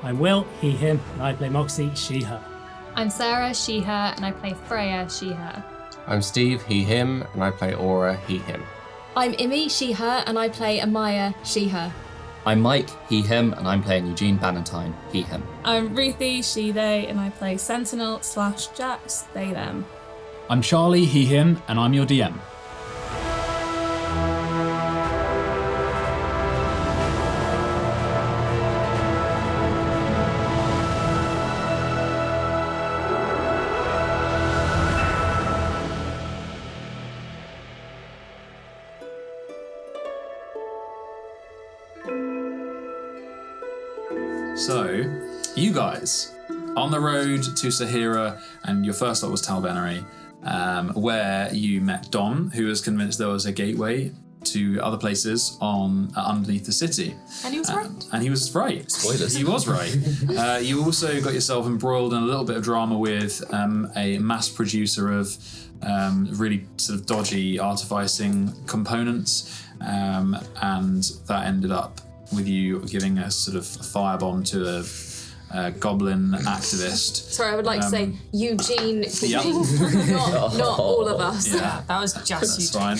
I'm Will, he, him, and I play Moxie, she, her. I'm Sarah, she, her, and I play Freya, she, her. I'm Steve, he, him, and I play Aura, he, him. I'm Imi, she, her, and I play Amaya, she, her. I'm Mike, he, him, and I'm playing Eugene Bannatyne, he, him. I'm Ruthie, she, they, and I play Sentinel/Jax, they, them. I'm Charlie, he, him, and I'm your DM. So, you guys, on the road to Sehira, and your first stop was Talbennery, where you met Don, who was convinced there was a gateway to other places underneath the city. And he was right. And he was right. Spoilers. He was right. You also got yourself embroiled in a little bit of drama with a mass producer of really sort of dodgy artificing components, and that ended up with you giving a sort of firebomb to a goblin activist. Sorry, I would like to say Eugene, Yep. not all of us. Yeah, That was just that's fine.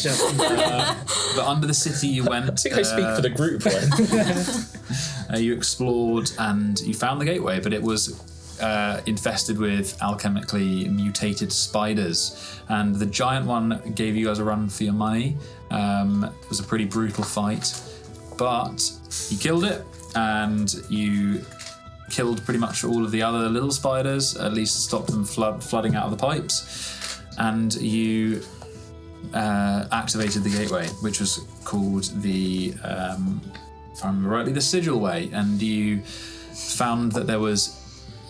But under the city you went. I think I speak for the group, right? You explored and you found the gateway, but it was infested with alchemically mutated spiders, and the giant one gave you guys a run for your money. It was a pretty brutal fight, but you killed it, and you killed pretty much all of the other little spiders, at least stopped them flooding out of the pipes, and you activated the gateway, which was called the, if I remember rightly, the sigilway, and you found that there was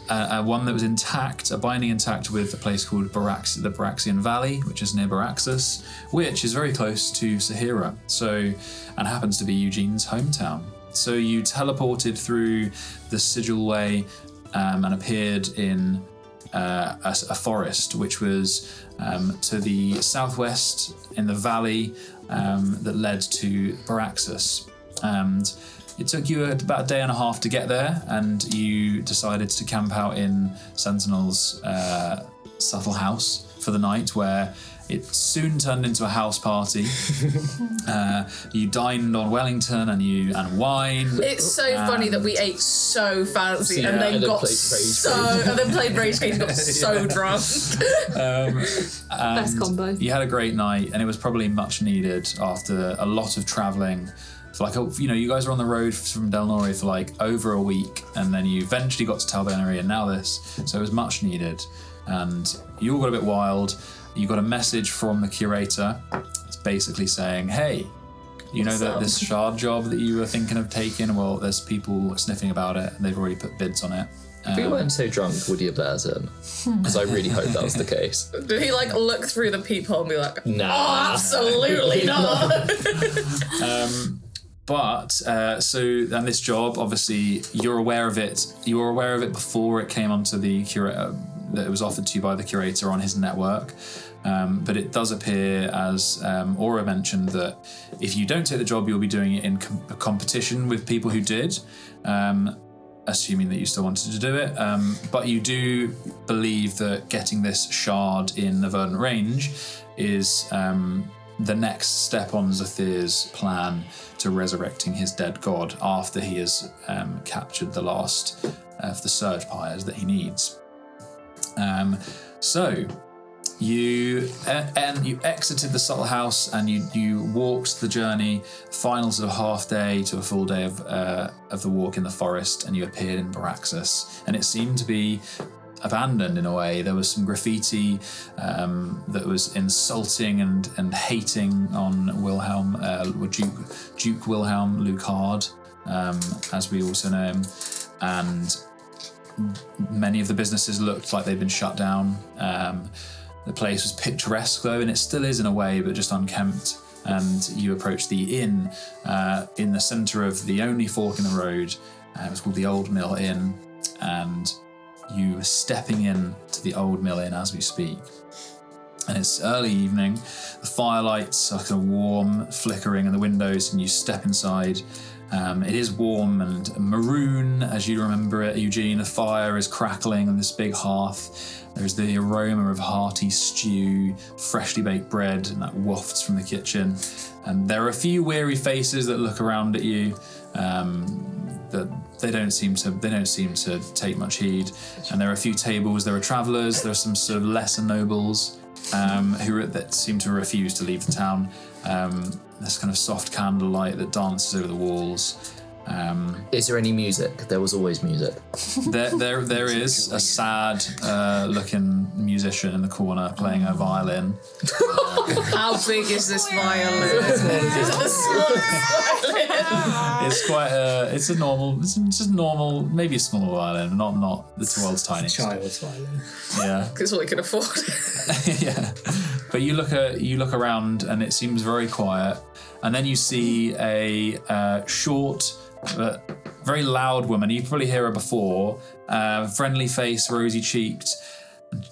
one that was intact, a binding intact with a place called the Baraxian Valley, which is near Baraxis, which is very close to Sehira, and happens to be Eugene's hometown. So you teleported through the sigilway and appeared in a forest, which was to the southwest in the valley that led to Baraxis. And it took you about a day and a half to get there, and you decided to camp out in Sentinel's subtle house for the night, where it soon turned into a house party. You dined on Wellington and wine. It's so funny that we ate so fancy and then got played Rage Cage and got so drunk. Best combo. You had a great night, and it was probably much needed after a lot of travelling. For you guys were on the road from Delnori for like over a week, and then you eventually got to Talbennery, and now this. So it was much needed, and you all got a bit wild. You got a message from the curator. It's basically saying, hey, you know that this shard job that you were thinking of taking, well, there's people sniffing about it, and they've already put bids on it. If we weren't so drunk, would you have let us in? Because I really hope that was the case. Did he look through the peephole and be like, Nah. oh, absolutely not? And this job, obviously, you're aware of it. You were aware of it before it came onto the curator, that it was offered to you by the curator on his network. But it does appear, as Aura mentioned, that if you don't take the job, you'll be doing it in competition with people who did, assuming that you still wanted to do it. But you do believe that getting this shard in the Verdant Range is the next step on Xethir's plan to resurrecting his dead god after he has captured the last of the Surge Pyres that he needs. So you exited the subtle house, and you walked the journey, finals of a half day to a full day of the walk in the forest, and you appeared in Baraxis, and it seemed to be abandoned in a way. There was some graffiti that was insulting and hating on Wilhelm, Duke Wilhelm Lucard, as we also know him, and many of the businesses looked like they'd been shut down. The place was picturesque though, and it still is in a way, but just unkempt. And you approached the inn in the centre of the only fork in the road. It was called the Old Mill Inn, and you are stepping in to the Old Mill Inn as we speak. And it's early evening, the firelights are kind of warm, flickering in the windows, and you step inside, It is warm and maroon, as you remember it, Eugene. The fire is crackling on this big hearth. There's the aroma of hearty stew, freshly baked bread, and that wafts from the kitchen. And there are a few weary faces that look around at you. That they don't seem to take much heed. And there are a few tables. There are travellers. There are some sort of lesser nobles that seem to refuse to leave the town. This kind of soft candlelight that dances over the walls. Is there any music? There was always music. There is a sad looking musician in the corner playing a violin. How big is this violin? It's quite it's just normal, maybe a small violin, not the world's tiniest. Child's violin. Yeah. It's all he can afford. Yeah. But you look around and it seems very quiet, and then you see a short, very loud woman. You probably hear her before. Friendly face, rosy cheeked.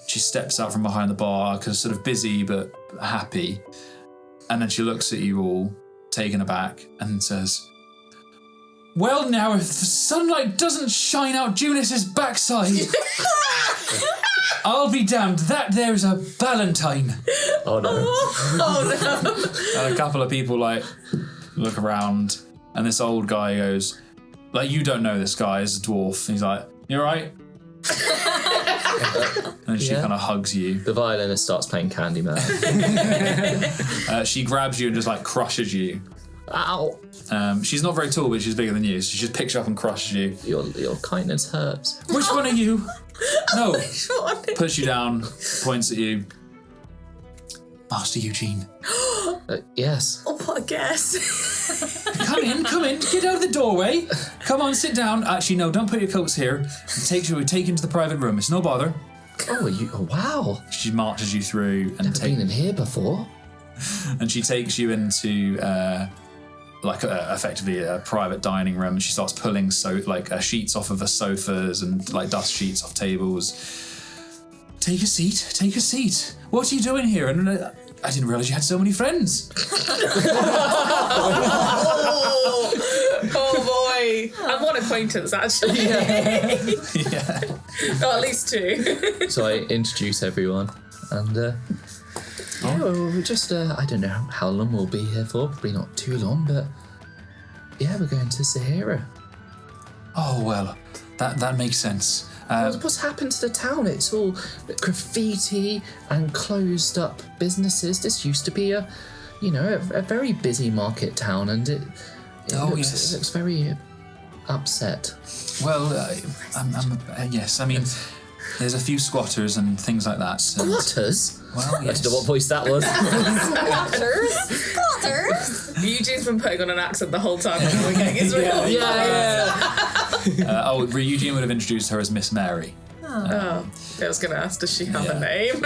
She steps out from behind the bar, because sort of busy but happy, and then she looks at you all, taken aback, and says, "Well, now, if the sunlight doesn't shine out Junis's backside, I'll be damned. That there's a Valentine." Oh no. Oh no. And a couple of people look around, and this old guy goes, you don't know this guy, is a dwarf. He's like, "You all right?" And she kind of hugs you. The violinist starts playing Candyman. She grabs you and just crushes you. Ow. She's not very tall, but she's bigger than you, so she just picks you up and crushes you. Your kindness hurts. Which one are you? No. Puts you down, points at you. Master Eugene. Yes. Oh, what a guess. Come in, get out of the doorway. Come on, sit down. Actually, no, don't put your coats here. Take you into the private room. It's no bother. Oh, wow. She marches you through and Never been in here before. And she takes you into effectively a private dining room. She starts pulling sheets off of the sofas and dust sheets off tables. Take a seat. What are you doing here? And I didn't realise you had so many friends. Oh boy. And one acquaintance, actually. Yeah. Or at least two. So I introduce everyone, and we're just I don't know how long we'll be here for. Probably not too long, but yeah, we're going to Sehira. Oh well, that makes sense. What's happened to the town? It's all graffiti and closed up businesses. This used to be a very busy market town, and it looks very upset. Well, yes. I mean, there's a few squatters and things like that. Squatters? Well, yes. I don't know what voice that was. Squatters? Eugene's been putting on an accent the whole time. We're getting his real. Eugene would have introduced her as Miss Mary. I was going to ask, does she have a name?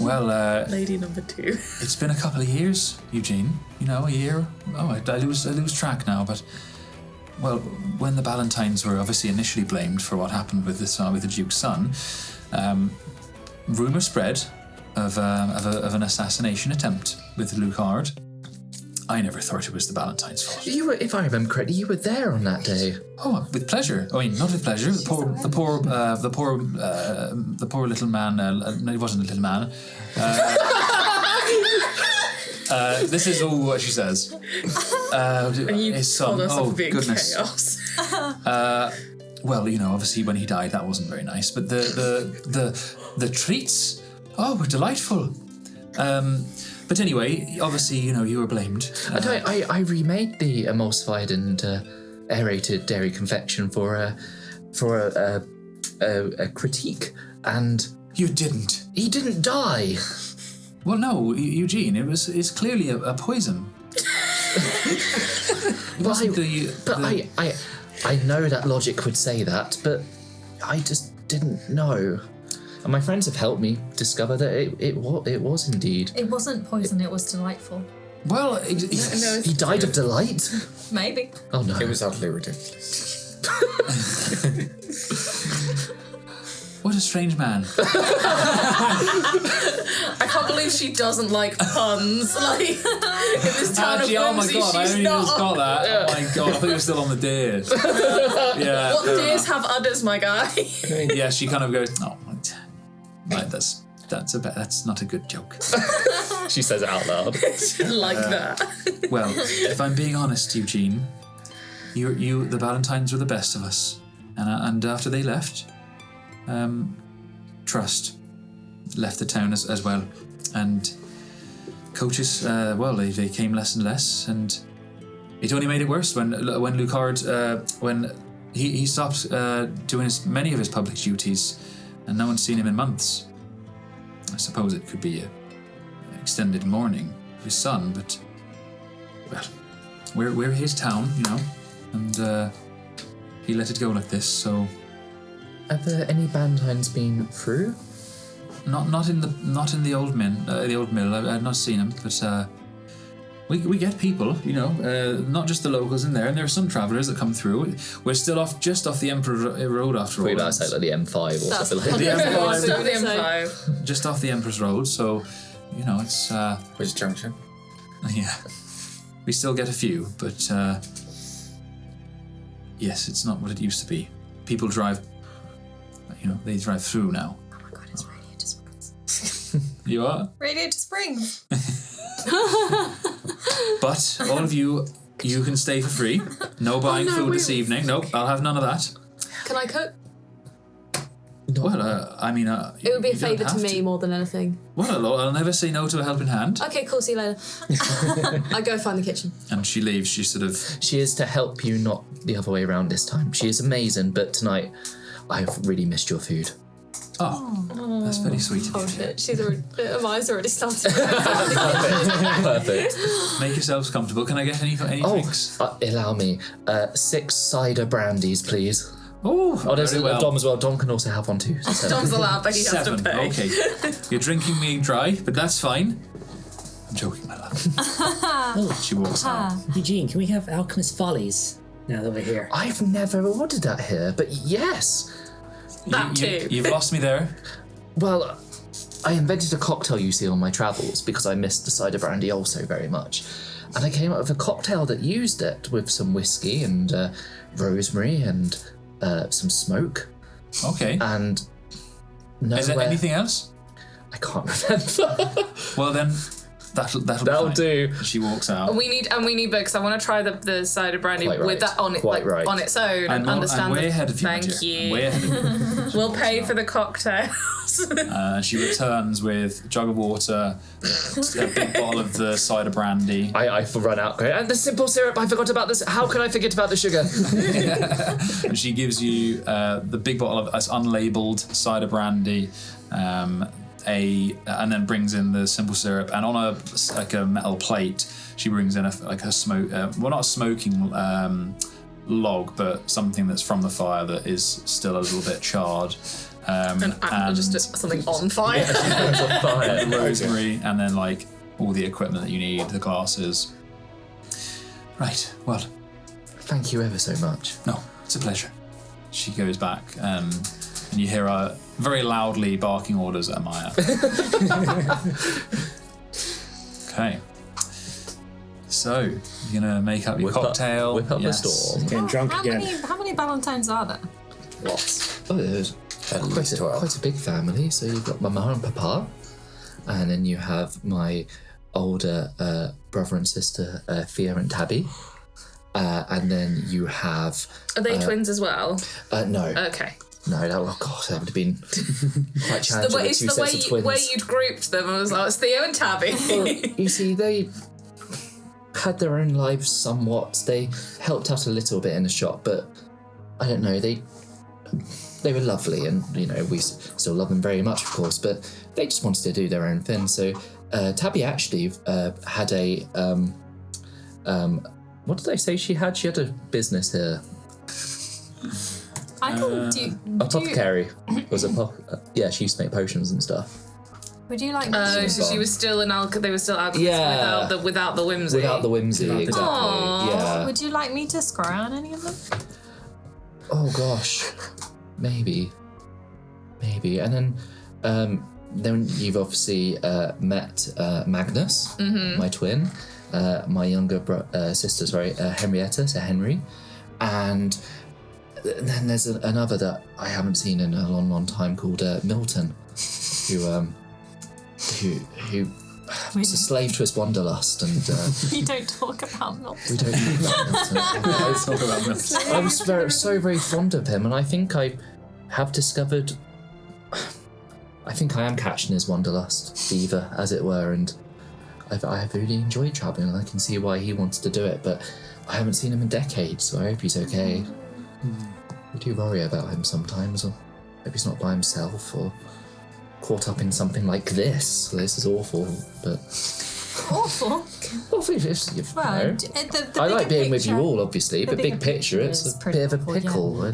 Well, Lady number 2. It's been a couple of years, Eugene. A year. Oh, I lose track now. But when the Ballantines were obviously initially blamed for what happened with the Duke's son, rumour spread of an assassination attempt with Lucard. I never thought it was the Ballantines' fault. You were, if I remember correctly, you were there on that day. Oh, with pleasure. I mean, not with pleasure. The poor little man. No, he wasn't a little man. This is all what she says. And you his son. told us Oh of being goodness. chaos. Well, obviously when he died, that wasn't very nice. But the treats, were delightful. But anyway, obviously, you were blamed. I remade the emulsified and aerated dairy confection for a critique, and You didn't. he didn't die. Well, no, Eugene. It's clearly a poison. I know that logic would say that, but I just didn't know. And my friends have helped me discover that it was indeed. It wasn't poison, it was delightful. Well, He died of delight? Maybe. Oh no. It was utterly ridiculous. What a strange man. I can't believe she doesn't like puns. Like, in this town Actually, of oh my Whimsy, god, I she's only not. just got that. Oh my god, I thought you were still on the deer. Yeah. What deers have udders, my guy? Yeah, she kind of goes, oh, right, that's not a good joke. She says it out loud. Like that. Well, if I'm being honest, Eugene, you the Valentines were the best of us, and after they left, Trust left the town as well, and coaches, they came less and less, and it only made it worse when Lucard, when he stopped doing many of his public duties, and no one's seen him in months. I suppose it could be an extended mourning of his son, but well, we're his town, and he let it go like this. So, have there any Valentines been through? Not in the old mill. I've not seen them, but we get people, not just the locals in there, and there are some travellers that come through. We're still just off the Emperor Road after all. Wait, that's like the M5 or something like The that. M5. Just off the Emperor's Road, so it's Which junction? yeah. We still get a few, but yes, it's not what it used to be. People drive, they drive through now. Oh my god, it's Radiator Springs. You are? Radiator Springs. But all of you can stay for free. No buying food this evening. Nope, I'll have none of that. Can I cook? Well, It would be a favour to me more than anything. Well, I'll never say no to a helping hand. Okay, cool, see you later. I go find the kitchen. And she leaves. She sort of... She is to help you, not the other way around this time. She is amazing, but tonight I've really missed your food. Oh, that's very sweet of you. Oh shit, she's already, Amaya's already started. Perfect. Make yourselves comfortable. Can I get any drinks? Allow me. 6 cider brandies, please. Oh, there's very well. Dom as well. Dom can also have one too. So 7. Dom's allowed, but he has to 7. pay. Okay. You're drinking me dry, but that's fine. I'm joking, my love. She walks out. Eugene, can we have Alchemist Follies now that we're here? I've never ordered that here, but yes. That too. You've lost me there. Well, I invented a cocktail, you see, on my travels because I missed the cider brandy also very much. And I came up with a cocktail that used it with some whiskey and rosemary and some smoke. Okay. And Is there anything else? I can't remember. Well then, that'll be fine. do. She walks out. We need because I want to try the cider brandy Quite with right. that on it, Quite right. on its own, and understand. I'm way ahead of you, my Thank dear. you. I'm way ahead of you. We'll pay for the cocktails. She returns with a jug of water, a big bottle of the cider brandy. I run out. Going, and the simple syrup. I forgot about this. How can I forget about the sugar? And she gives you the big bottle of unlabeled cider brandy, and then brings in the simple syrup. And on a metal plate, she brings in a smoke. Not a smoking log, but something that's from the fire that is still a little bit charred. and just something on fire. And rosemary, and then all the equipment that you need, the glasses. Right. Well, Thank you ever so much. no, it's a pleasure. She goes back, and you hear her very loudly barking orders at Maya. Okay. So, you're gonna make up your cocktail. Whip up the Yes. storm. Getting drunk How again. many Valentines are there? Lots. Oh, there's At quite least a, 12. quite a big family. So you've got Mama and Papa, and then you have my older brother and sister, Thea and Tabby. And then you have... Are they twins as well? No. Okay. No, that would have been quite challenging with It's two the sets of twins. way you'd grouped them. I was like, it's Theo and Tabby. Well, you see, they had their own lives somewhat. They helped out a little bit in the shop, but I don't know, they were lovely, and we still love them very much, of course, but they just wanted to do their own thing. So Tabby actually had a what did I say she had? She had a business here. I can do. Apothecary was yeah, she used to make potions and stuff. Would you like? So she was still an they were still alchemists Yeah. without the whimsy. Without the whimsy, exactly. Aww. Yeah. Would you like me to scry on any of them? Oh gosh, maybe. maybe. And then you've obviously met Magnus, my twin, my younger sister, Henrietta, so Henry, and then there's another that I haven't seen in a long, long time called Milton, who was a slave to his wanderlust, and We don't talk about Milton. we don't talk about Milton. I was very fond of him, and I think I have discovered. I think I am catching his wanderlust fever, as it were, and I've really enjoyed travelling, and I can see why he wants to do it, but I haven't seen him in decades, so I hope he's okay. I do worry about him sometimes, or maybe he's not by himself, or caught up in something like this. This is awful, but... Awful? Awful if you know. I like being with you all, obviously, but big picture, it's a bit of a pickle.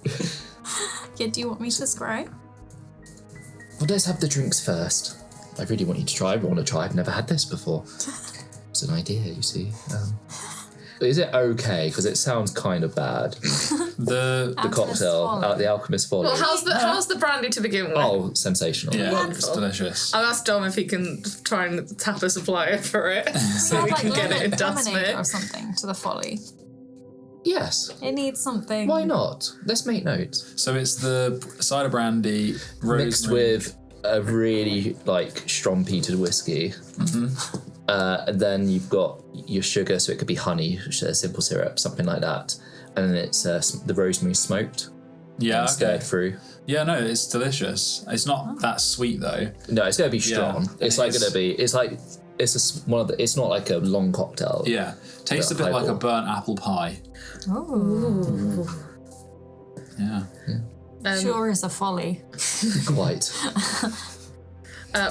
Yeah. Yeah, do you want me to describe? Well, let's have the drinks first. I really want you to try. I want to try. I've never had this before. It's an idea, you see. Is it okay? Because it sounds kind of bad. The cocktail, the Alchemist Folly. Well, how's the brandy to begin with? Oh, sensational. Yeah, Wonderful. it's delicious. I'll ask Dom if he can try and tap a supplier for it, so we can get it in lemonade or Dustmit. something to the folly. Yes. It needs something. Why not? Let's make notes. So it's the cider brandy mixed with a really strong peated whiskey. And then you've got your sugar, so it could be honey, simple syrup, something like that. And then it's the rosemary smoked. Yeah, stirred through. Yeah, no, it's delicious. It's not that sweet though. No, it's going to be strong. Yeah, it's not like a long cocktail. Yeah, tastes a bit like a burnt apple pie. Oh. Yeah. Sure is a folly. Quite.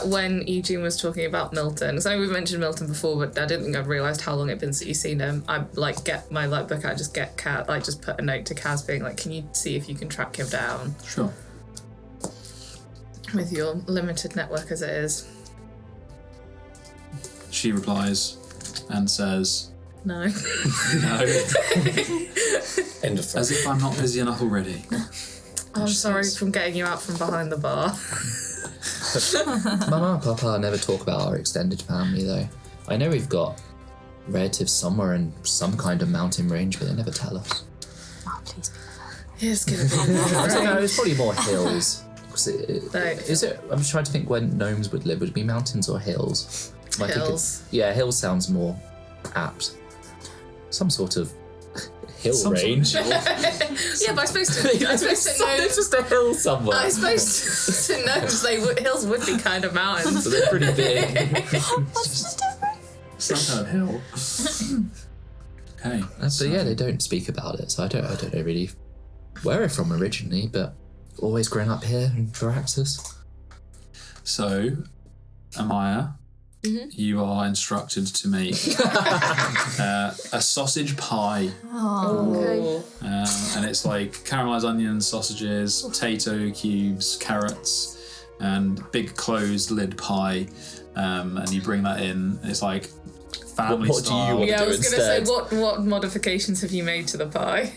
When Eugene was talking about Milton, because I know we've mentioned Milton before, but I didn't think I'd realised how long it'd been since you've seen him. I get my book out, just get Kaz, just put a note to Kaz being like, can you see if you can track him down? Sure. With your limited network as it is. She replies and says, No. no. End of As if I'm not busy enough already. I'm sorry from getting you out from behind the bar. Mama and Papa never talk about our extended family, though. I know we've got relatives somewhere in some kind of mountain range, but they never tell us. Oh, please be It's gonna be I don't know, it's probably more hills. Is it? I'm just trying to think where gnomes would live. Would it be mountains or hills? Hills. Hills sounds more apt. Some sort of hill range. Yeah, but I suppose to know. It's just a hill somewhere. I suppose to know hills would be kind of mountains. So they're pretty big. What's the difference? Some kind of hill. Okay. So yeah, they don't speak about it. So I don't know really where we're from originally, but always grown up here in Varaxis. So, Amaya, you are instructed to make a sausage pie. Oh, Okay. And it's like caramelized onions, sausages, potato cubes, carrots, and big closed lid pie. And you bring that in. It's like family What do you style. want? Yeah, I do was going to say, instead. what modifications have you made to the pie?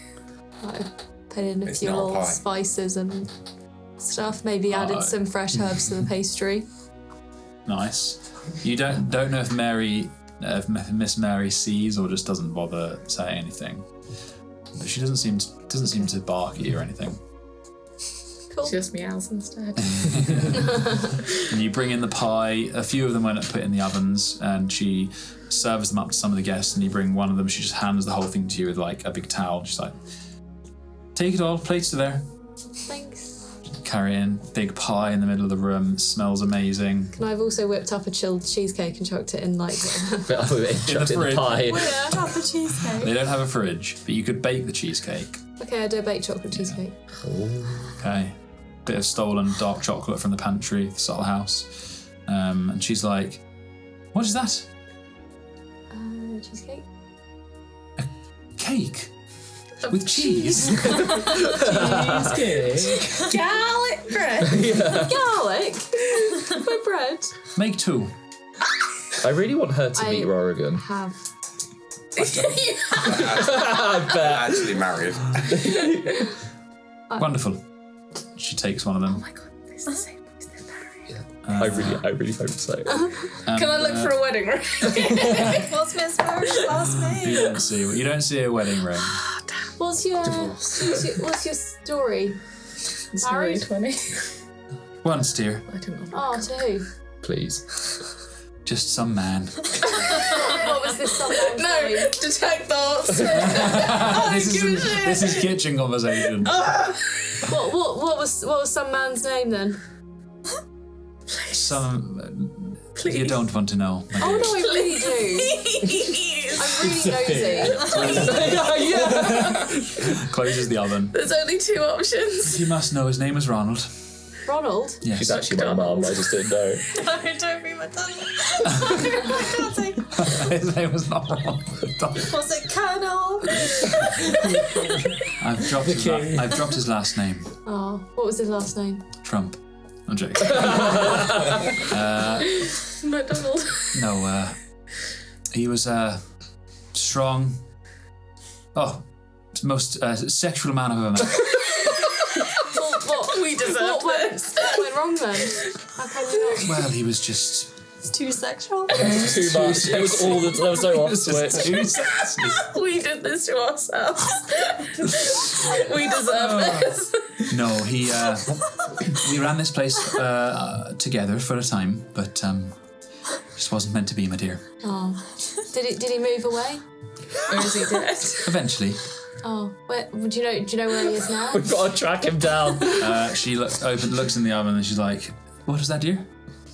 I put in a It's few not a little pie. spices and stuff. Maybe added some fresh herbs to the pastry. Nice. You don't know if Miss Mary sees or just doesn't bother saying anything. But she doesn't seem to bark at you or anything. Cool. Just meows instead. And you bring in the pie. A few of them went put in the ovens, and she serves them up to some of the guests. And you bring one of them. She just hands the whole thing to you with like a big towel. She's like, "Take it all. Plates are there." Thanks. Carry in. Big pie in the middle of the room. Smells amazing. And I've also whipped up a chilled cheesecake and chucked it in Chucked in the fridge. pie. Chocolate cheesecake. They don't have a fridge, but you could bake the cheesecake. Okay, I do a baked chocolate cheesecake. Okay. Bit of stolen dark chocolate from the pantry, the Subtle House. And she's like, "What is that? Cheesecake? Cake? With cheese?" Garlic bread. Garlic? My bread? Make two. I really want her to meet Rorigan. Have. I bet. Actually married. Wonderful. She takes one of them. Oh my god, it's the same place they're married. I really hope so. Can I look for a wedding ring? What's Miss Murray's last name? You don't see a wedding ring. What's your story? Sorry, 20. Once, dear. I don't know. Oh, to who? Please. Just some man. What was this song? No, detect thoughts. This is kitchen conversation. What was some man's name then? Some. Please. You don't want to know. my Oh dear. no, I really do. Please. I'm really nosy. Closes the oven. There's only 2 options. You must know his name is Ronald. Ronald? Yes. She's actually my mum, I just didn't know. No, don't be my dad. I can't say. His name was not Ronald. Was it Colonel? I've dropped his last name. Oh, what was his last name? Trump. I'm joking. McDonald. No, he was strong. Oh, most sexual man I've ever met. What? We deserve this. What went wrong then? How come you not? Well, he was just. It's too sexual. Too much. It was all there was no off switch. Too sexy. We did this to ourselves. We deserve this. No, he. We ran this place together for a time, but just wasn't meant to be, my dear. Oh, did he move away? Or is he dead? Eventually, Oh, where, do you know where he is now? We've got to track him down. she looks in the oven, and she's like, "What is that, dear?"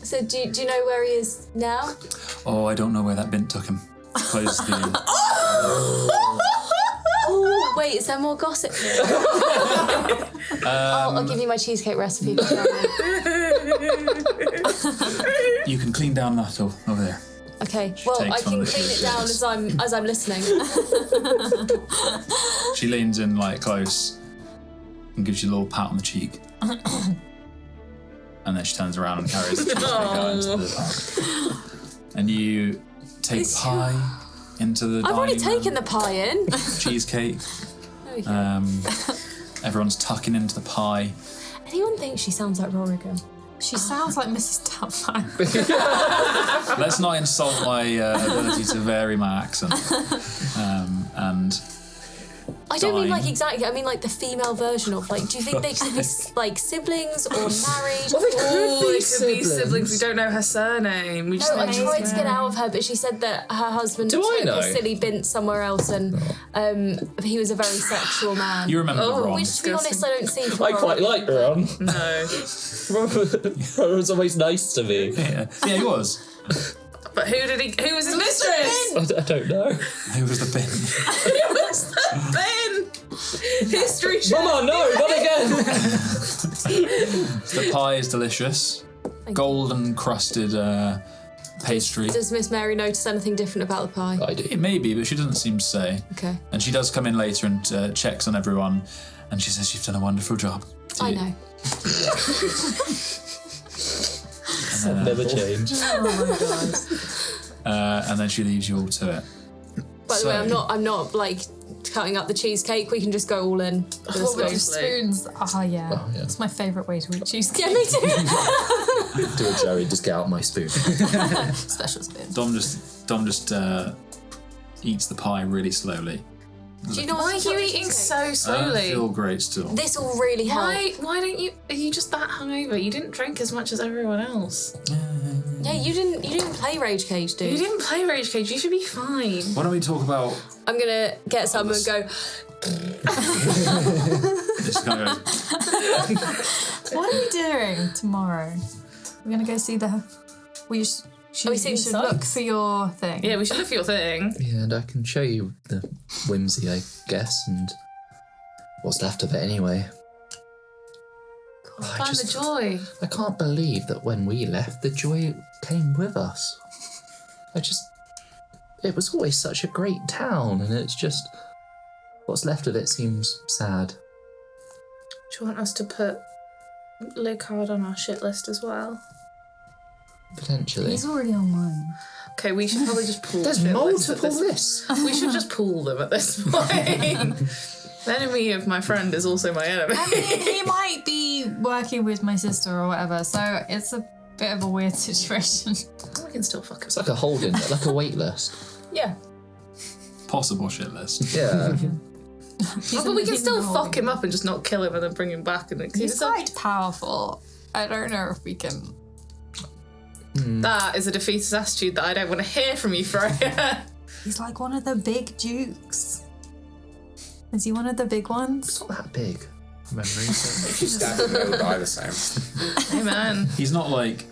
So do you know where he is now? Oh, I don't know where that bint took him. Closes the. Oh, wait, is there more gossip here? I'll give you my cheesecake recipe. You can clean down that over there. Okay, well, I takes one can of the clean it down as I'm listening. She leans in like close and gives you a little pat on the cheek. And then she turns around and carries the cheesecake out into the. And you take pie into the. I've already taken the pie in. cheesecake. There we go. Everyone's tucking into the pie. Anyone thinks she sounds like Rorigan? She sounds like Mrs. Doubtfire. Let's not insult my ability to vary my accent. And I don't mean Dying. like exactly. I mean like the female version of like. Do you think they could be like siblings or married? They could be siblings. We don't know her surname. We just No, I know tried to get out of her, but she said that her husband Do I took know? a silly bint somewhere else, and he was a very sexual man. you remember Ron. Which, to be honest, I don't see. For I quite like Ron. No. Ron was always nice to me. Yeah, he was. But who was his mistress? I don't know. Who was the bin? Who was the bin? History show. Mama, no, not again. The pie is delicious. Golden crusted pastry. Does Miss Mary notice anything different about the pie? I do. It may be, but she doesn't seem to say. Okay. And she does come in later and checks on everyone, and she says, "You've done a wonderful job." I know. Never change. Oh my god. And then she leaves you all to it. By the way, I'm not like cutting up the cheesecake. We can just go all in with a What with spoon. the spoons? Oh yeah. yeah. It's my favourite way to eat cheesecake. Yeah, me too. Do a Jerry, just get out my spoon. Special spoon. Dom just eats the pie really slowly. Do you know Why are you eating so slowly? I feel great still. This will really help. Why don't you? Are you just that hungover? You didn't drink as much as everyone else. Yeah, you didn't play Rage Cage, dude. You didn't play Rage Cage. You should be fine. Why don't we talk about I'm gonna get some and go. this kind of What are we doing tomorrow? We're gonna go see the. We should seeing look sights? for your thing. Yeah, we should look for your thing. Yeah, and I can show you the Whimsy, I guess, and what's left of it anyway. Find the joy. I can't believe that when we left, the joy came with us. It was always such a great town, and it's just, what's left of it seems sad. Do you want us to put Lucard on our shit list as well? Potentially. He's already on mine. Okay, we should probably just pool. There's shit lists at multiple this- lists. We should just pool them at this point. The enemy of my friend is also my enemy. I mean, he might be working with my sister or whatever, so it's a bit of a weird situation. We can still fuck him. It's like a holding, like a wait list. Yeah. Possible shit list. Yeah. But we can still fuck him up and just not kill him and then bring him back. And He's quite powerful. I don't know if we can... That is a defeatist attitude that I don't want to hear from you, Freya. He's like one of the big dukes. Is he one of the big ones? It's not that big. Memory. If you stab him, they'll die the same. Hey, man. He's not like,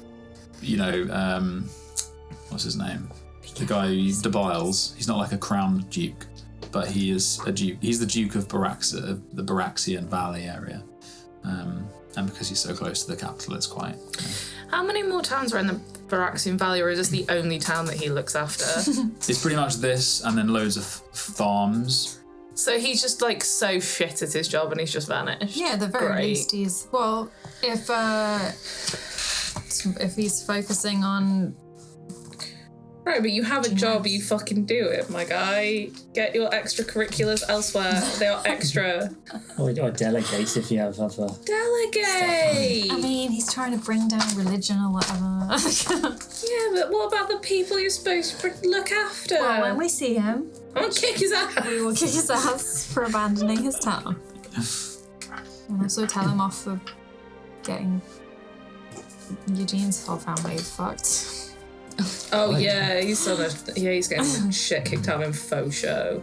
what's his name? The guy who debiles. He's not like a crowned duke, but he is a duke. He's the Duke of the Baraxian Valley area. And because he's so close to the capital, it's quite... How many more towns are in the Baraxian Valley, or is this the only town that he looks after? It's pretty much this, and then loads of farms. So he's just like so shit at his job and he's just vanished. Yeah, at the very Great. least he's... Well, if he's focusing on... Right, but you have a job, you fucking do it, my guy. Get your extracurriculars elsewhere. They are extra. Or delegate if you have other... Delegate! I mean, he's trying to bring down religion or whatever. Yeah, but what about the people you're supposed to look after? Well, when we see him, I'm gonna kick his ass. we will kick his ass for abandoning his town. And also tell him off for getting Eugene's whole family fucked. Oh yeah, he's getting shit kicked out of him faux show.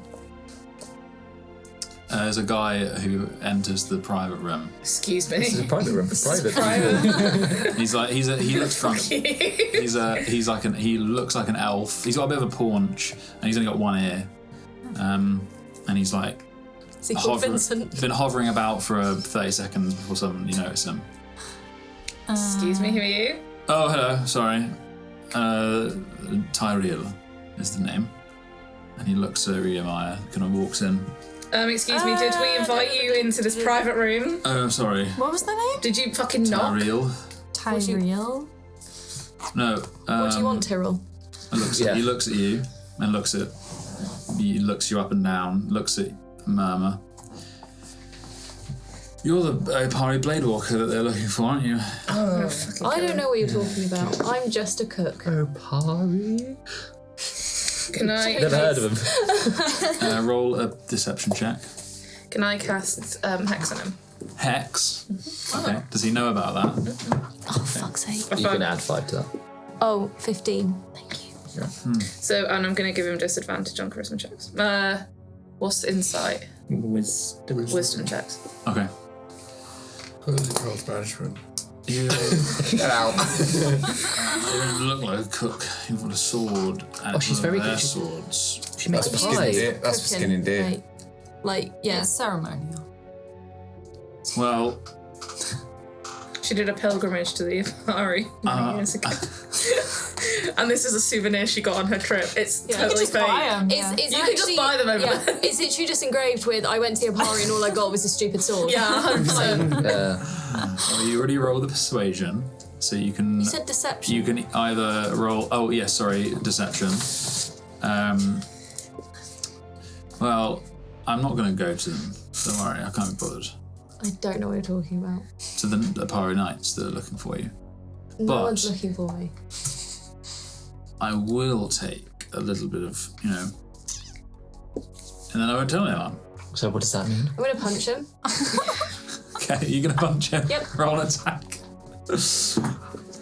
There's a guy who enters the private room. Excuse me. This is a private room for private people. He looks drunk. He looks like an elf. He's got a bit of a paunch, and he's only got one ear. And he's like Is he called Vincent? been hovering about for 30 seconds before suddenly you notice him. Excuse me, who are you? Oh, hello. Sorry. Tyrell is the name. And he looks at Maya, kind of walks in. Excuse me, did we invite you into this private room? Oh, sorry. What was the name? Did you fucking knock? Tyrell? Tyrell? No. What do you want, Tyrell? He looks at you and looks you up and down, looks at Murmur. You're the Opari Bladewalker that they're looking for, aren't you? I don't know what you're talking about. I'm just a cook. Opari? Can I Never heard of him. Roll a deception check. Can I cast Hex on him? Hex? Okay. Does he know about that? Oh, fuck's sake. You can add 5 to that. Oh, 15. Thank you. Yeah. So, and I'm going to give him disadvantage on charisma checks. What's insight? Wisdom checks. Okay. Growth management. You Get out. don't look like a cook. You've got a sword. And she's very their good. swords. She makes That's for pie. skinning deer. That's for skinning deer. Right. Like, yeah. It's ceremonial. Well, She did a pilgrimage to the Opari many years ago. And this is a souvenir she got on her trip. It's You totally can just fake. buy 'em, It's, yeah. it's You actually, can just buy them over there. It's literally just engraved with, I went to the Opari and all I got was a stupid sword. Yeah, 100%. well, you already roll the persuasion, so you can. You said deception. You can either roll. Oh, yes, sorry, deception. Well, I'm not going to go to them. Don't worry, I can't be bothered. I don't know what you're talking about. To the Opari Knights that are looking for you. No But- one's looking for me. I will take a little bit of, and then I won't tell anyone. So what does that mean? I'm gonna punch him. Okay, you're going to punch him? Yep. Roll an attack.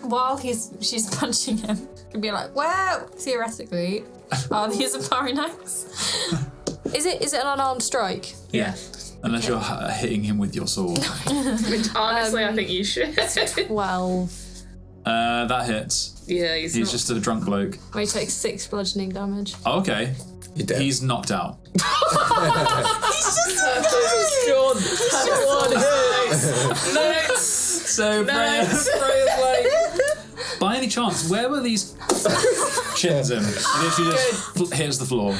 While she's punching him, you'd be like, well, theoretically, are these Opari Knights? Is it an unarmed strike? Yeah. Unless you're hitting him with your sword. Which honestly, I think you should. 12. That hits. Yeah, he's He's not. just a drunk bloke. I take 6 bludgeoning damage. Oh, okay. You're dead. He's knocked out. Notes! So, Notes! by any chance, where were these chins in? And then she just hits the floor.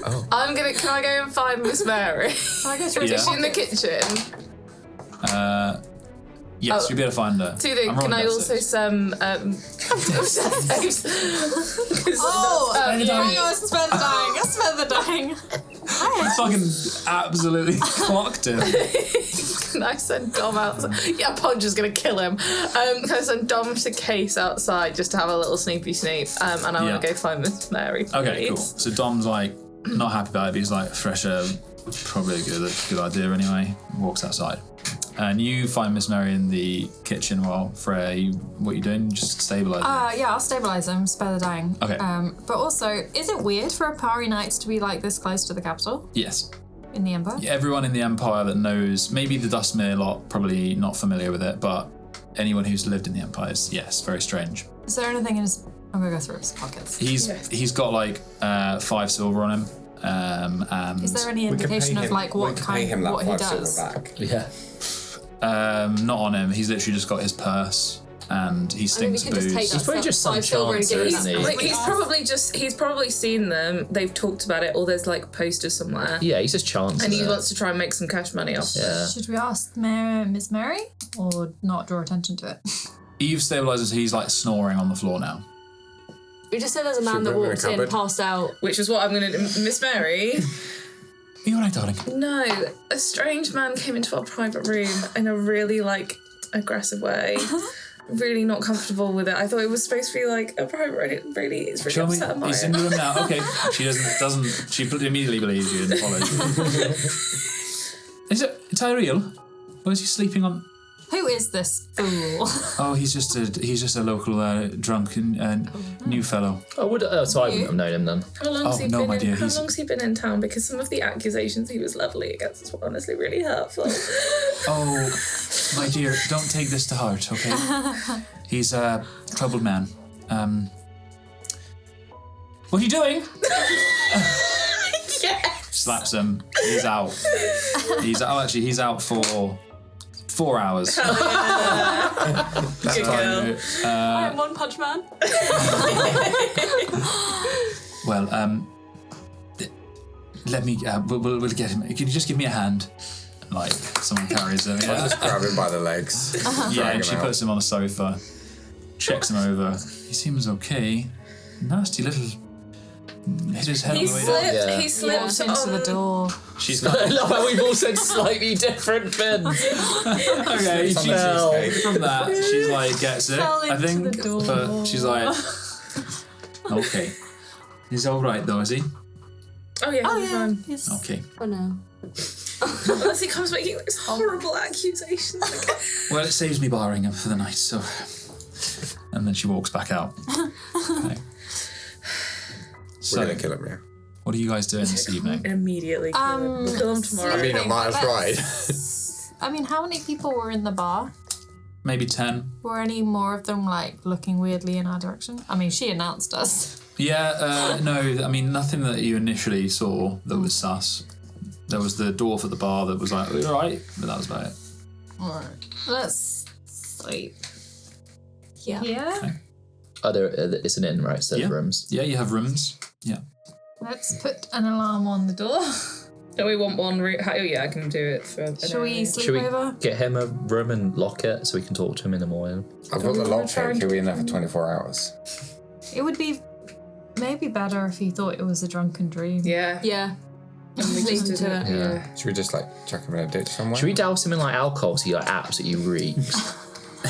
Can I go and find Miss Mary? I go through Yeah. Is she in the kitchen? Yes, you'll be able to find her. Two things. I'm Can rolling I death also saves. saves? Hang on, spare the dying. Spare the dying. You fucking absolutely clocked him. Can I send Dom outside? Yeah, Ponch is gonna kill him. Can I send Dom to Case outside just to have a little sneepy sneep? And I want to go find Miss Mary. Okay, cool. please. So Dom's like not happy about it, but he's like, fresh air, probably a good idea anyway. Walks outside. And you find Miss Mary in the kitchen while Freya, what are you doing? Just stabilising? Yeah, I'll stabilise them, spare the dying. Okay. But also, is it weird for a Pari Knight to be like this close to the capital Yes. in the Empire? Everyone in the Empire that knows, maybe the Dustmere lot probably not familiar with it, but anyone who's lived in the Empire is, yes, very strange. Is there anything in his... I'm going to go through his pockets. He's got like 5 silver on him. And Is there any indication of like what kind, what he does? Yeah. not on him. He's literally just got his purse and he stinks booze. He's probably just some 5 silver and chancer, give isn't him he? that. He's probably seen them. They've talked about it, or there's like posters somewhere. Yeah, he's just chancing And he it. wants to try and make some cash money off. Yeah. Should we ask Miss Mary or not draw attention to it? You've stabilised, he's like snoring on the floor now. We just said there's a man Should that we put him in a walked in, cupboard? passed out. Which is what I'm gonna do. Miss Mary. Are you alright, darling? No, a strange man came into our private room in a really like aggressive way. Really not comfortable with it. I thought it was supposed to be like a private room. It's really Show me. upset by He's it. in the room now. Okay. She doesn't. She immediately believes you and follows you. Is it real? Or is he sleeping on? Who is this fool? Oh, he's just a local drunken new fellow. So I wouldn't have known him then. How long's he no, been my dear, How long's he been in town? Because some of the accusations he was levelling against us were honestly really hurtful. Oh, my dear, don't take this to heart, okay? He's a troubled man. What are you doing? Yes. Slaps him. He's out. He's out for 4 hours. Good girl. I'm One Punch Man. Well, let me. We'll get him. Can you just give me a hand? Like someone carries him. I'll Yeah, just grab him by the legs. yeah. drag And she him out. puts him on the sofa, checks him over. He seems okay. Nasty little. Hit his head He on the way down. slipped. Yeah. He slipped Walked into on the door. She's got. I love how we've all said slightly different things. Okay, It's on she, the cheesecake. from that, she's like, gets it, Fell I into think. the door. But she's like, okay. He's alright though, is he? Oh yeah. Oh he's yeah. fine. Yes. Okay. Oh no. Unless he comes making those horrible accusations. Well, it saves me barring him for the night, so. And then she walks back out. Okay. So, We're gonna kill him, yeah. what are you guys doing this evening? Immediately kill him. We'll kill him tomorrow. I mean, I might have tried. I mean, how many people were in the bar? Maybe 10. Were any more of them like looking weirdly in our direction? I mean, she announced us. Yeah, no, I mean, nothing that you initially saw that was sus. There was the dwarf at the bar that was like, "Are you alright?" But that was about it. Alright. Let's sleep. Yeah. Yeah. It's an inn, right? So Yeah. rooms. Yeah, you have rooms. Yeah. Let's put an alarm on the door. Do we want one room? Oh yeah, I can do it for an Shall we hour. sleep Should we over? get him a room and lock it so we can talk to him in the morning? I've got the lock try pick. and- He'll be in there for 24 hours. It would be maybe better if he thought it was a drunken dream. Yeah. Yeah. And we Leave just him did to it. it. Yeah. Should we just like chuck him in a ditch somewhere? Should we douse him in like alcohol so he like absolutely reeks?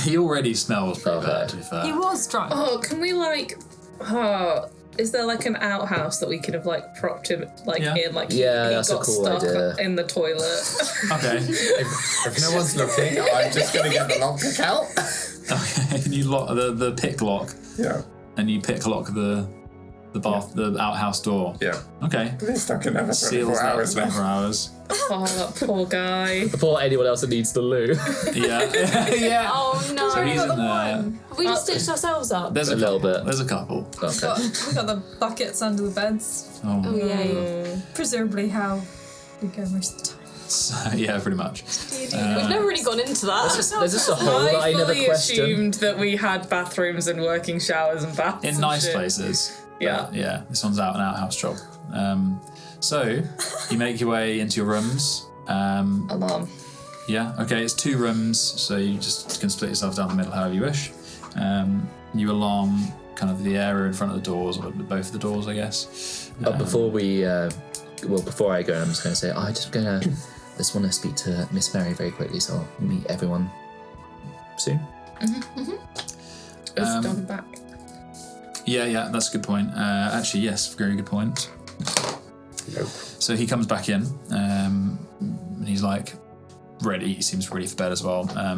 He already smells pretty Okay. bad, to be fair. He was drunk. Oh, can we like? Oh, is there like an outhouse that we could have like propped him like Yeah. in? Like Yeah, he that's a got cool stuck idea. in the toilet. Okay. If no one's looking, I'm just gonna get the lock pick out. Okay. And you lock the pick lock, Yeah. and you pick lock the the outhouse door. Yeah. Okay. He's stuck in there for Seals 24 that hours for now. 24 hours. Oh, that poor guy. Before anyone else that needs the loo. Yeah. Yeah. Oh no. So he's in there. Have we just stitched ourselves up? There's A a little couple. bit. There's a couple. Okay. We got the buckets under the beds. Oh yay. Presumably how we go most of the time. So, yeah, pretty much. We've never really gone into that. There's just a hole that I never fully questioned. assumed that we had bathrooms and working showers and baths. In and nice shit. places. Yeah. But, yeah, this one's an outhouse job. So you make your way into your rooms. Alarm. Yeah, okay, it's 2 rooms, so you just can split yourself down the middle however you wish. You along kind of the area in front of the doors, or both of the doors, I guess. But before I go, I'm just going to say, I just want to speak to Miss Mary very quickly, so I'll meet everyone soon. Is Don back? Yeah, that's a good point. Actually, yes, very good point. Nope. So he comes back in, and he's like, ready. He seems ready for bed as well. I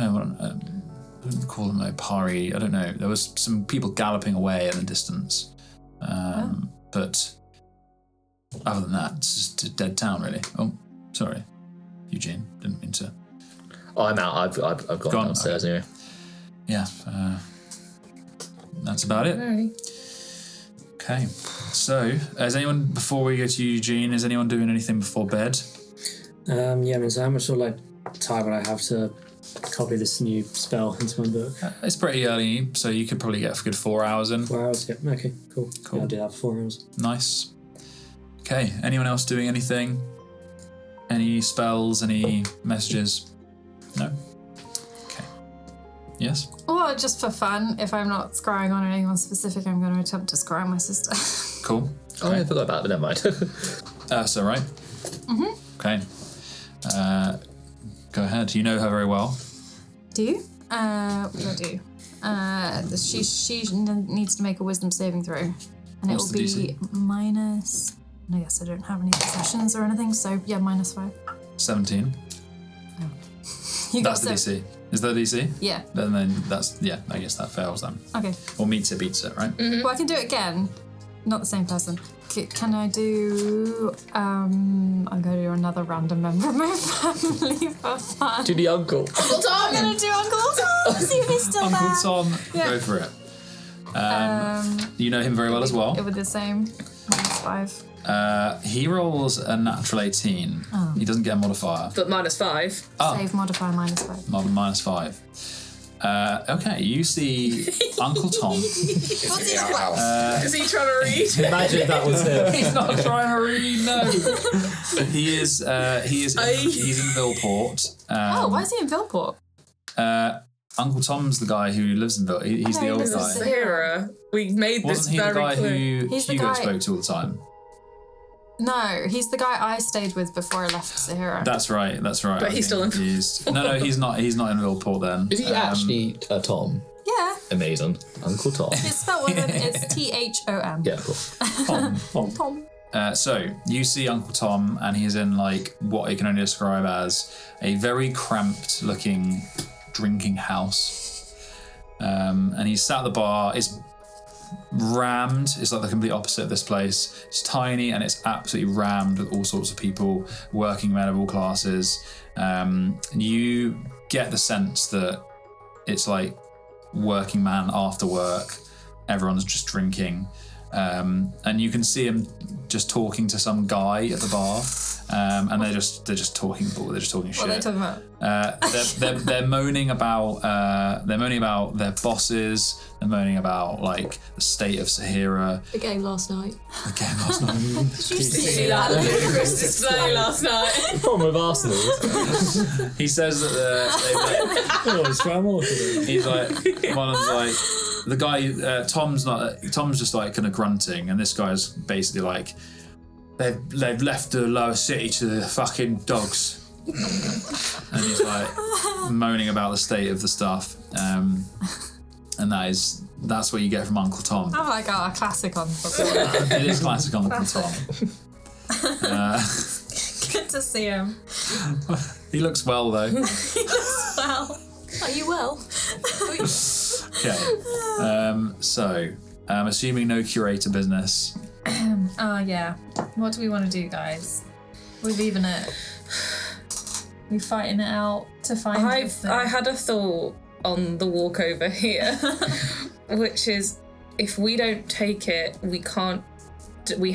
wouldn't call them a party. I don't know. There was some people galloping away in the distance, but other than that, it's just a dead town, really. Oh, sorry, Eugene. Didn't mean to. Oh, I'm out. I've gone downstairs anyway. Yeah, that's about it. Alrighty. Okay, so before we go to Eugene, is anyone doing anything before bed? So how much sort of like time would I have to copy this new spell into my book? It's pretty early, so you could probably get a good 4 hours in. 4 hours, yeah. Okay, cool. Yeah, I'll do that for 4 hours. Nice. Okay, anyone else doing anything? Any spells, any messages? No? Okay. Yes? Well, just for fun, if I'm not scrying on anyone specific, I'm going to attempt to scry my sister. Cool. Oh, I forgot about it, but never mind. That's all right. Okay. Go ahead. You know her very well. Do you? What do I do? She needs to make a wisdom saving throw. And What's it will the be DC? minus... I guess I don't have any possessions or anything, so yeah, -5. 17. You That's got the DC. Is that DC? Yeah. Then I guess that fails then. Okay. Or meets it, beats it, right? Well, I can do it again. Not the same person. Can I do... I'm going to do another random member of my family for fun. To the uncle. I'm going to do Uncle Tom, see if he's still Uncle there. Tom, Yeah. go for it. You know him very well as well. With the same -5. He rolls a natural 18. Oh. He doesn't get a modifier. But -5. Oh. Save modifier -5. -5. Okay, you see Uncle Tom. Is he trying to read? Imagine that was him. He's not trying to read, no. He's in Villport. Why is he in Villport? Uncle Tom's the guy who lives in Villport. He's the old guy. Sehira. We made this Wasn't he the very guy clear. who He's the Hugo guy- spoke to all the time? No, he's the guy I stayed with before I left Sehira. That's right. But he's still in- No, he's not. He's not in Villport then. Is he actually Tom? Yeah, Amazing. Uncle Tom. it's spelled with it's THOM. Yeah, cool. Tom. So you see Uncle Tom, and he's in like what he can only describe as a very cramped looking drinking house. And he's sat at the bar. It's rammed. It's like the complete opposite of this place. It's tiny and it's absolutely rammed with all sorts of people, working men of all classes. You get the sense that it's like working man after work. Everyone's just drinking. And you can see him just talking to some guy at the bar. And they're just talking shit. What are they talking about? They're moaning about their bosses. They're moaning about like the state of Sehira. The game last night. The game last night. Did you see that ludicrous display last night? Problem with Arsenal. He says that he's like one of like the guy. Tom's just like kind of grunting, and this guy's basically like they've left the lower city to the fucking dogs. And he's like moaning about the state of the stuff. And that's what you get from Uncle Tom. I'm like, a classic on It is classic Uncle Tom. Good to see him. He looks well though. Well, Are you well? Okay. So I'm assuming no curator business. yeah. What do we want to do, guys? We're leaving it. We fighting it out to find. I had a thought on the walk over here, which is if we don't take it, we can't. We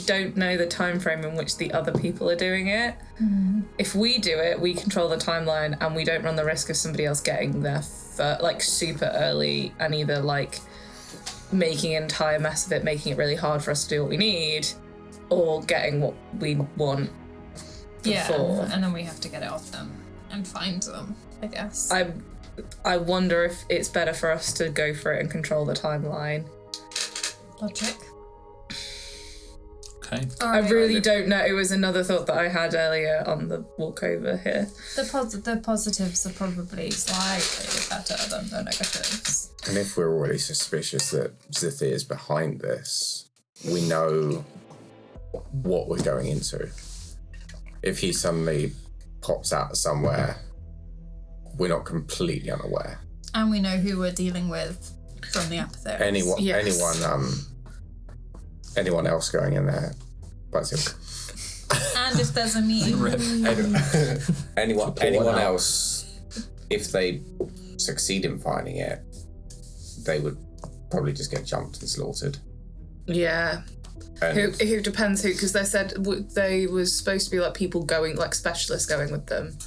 don't know the time frame in which the other people are doing it. If we do it, we control the timeline, and we don't run the risk of somebody else getting there like super early and either like making an entire mess of it, making it really hard for us to do what we need, or getting what we want before. Yeah, and then we have to get it off them and find them, I guess. I wonder if it's better for us to go for it and control the timeline. Logic. Okay. I really don't know. It was another thought that I had earlier on the walk over here. The positives are probably slightly better than the negatives. And if we're already suspicious that Xethir is behind this, we know what we're going into. If he suddenly pops out of somewhere, we're not completely unaware. And we know who we're dealing with from the apothecary. Anyone else going in there, Bysilman. And if there's a meeting. anyone else, if they succeed in finding it, they would probably just get jumped and slaughtered. Yeah. And Who depends who, because they said they was supposed to be like people going, like specialists going with them.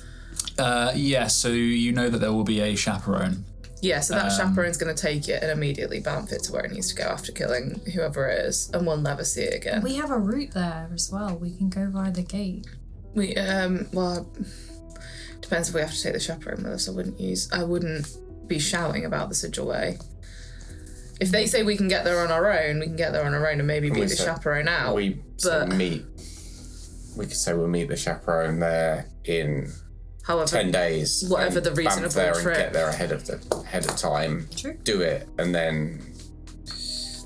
Yeah, so you know that there will be a chaperone. Yeah, so that chaperone's going to take it and immediately bamf it to where it needs to go after killing whoever it is, and we'll never see it again. We have a route there as well. We can go via the gate. Well, depends if we have to take the chaperone with us. I wouldn't be shouting about the sigilway. If they say we can get there on our own, we can get there on our own and maybe beat the chaperone out. We could say we'll meet the chaperone there in however 10 days. whatever the reasonable there and trip. get there ahead of time. True. Do it and then.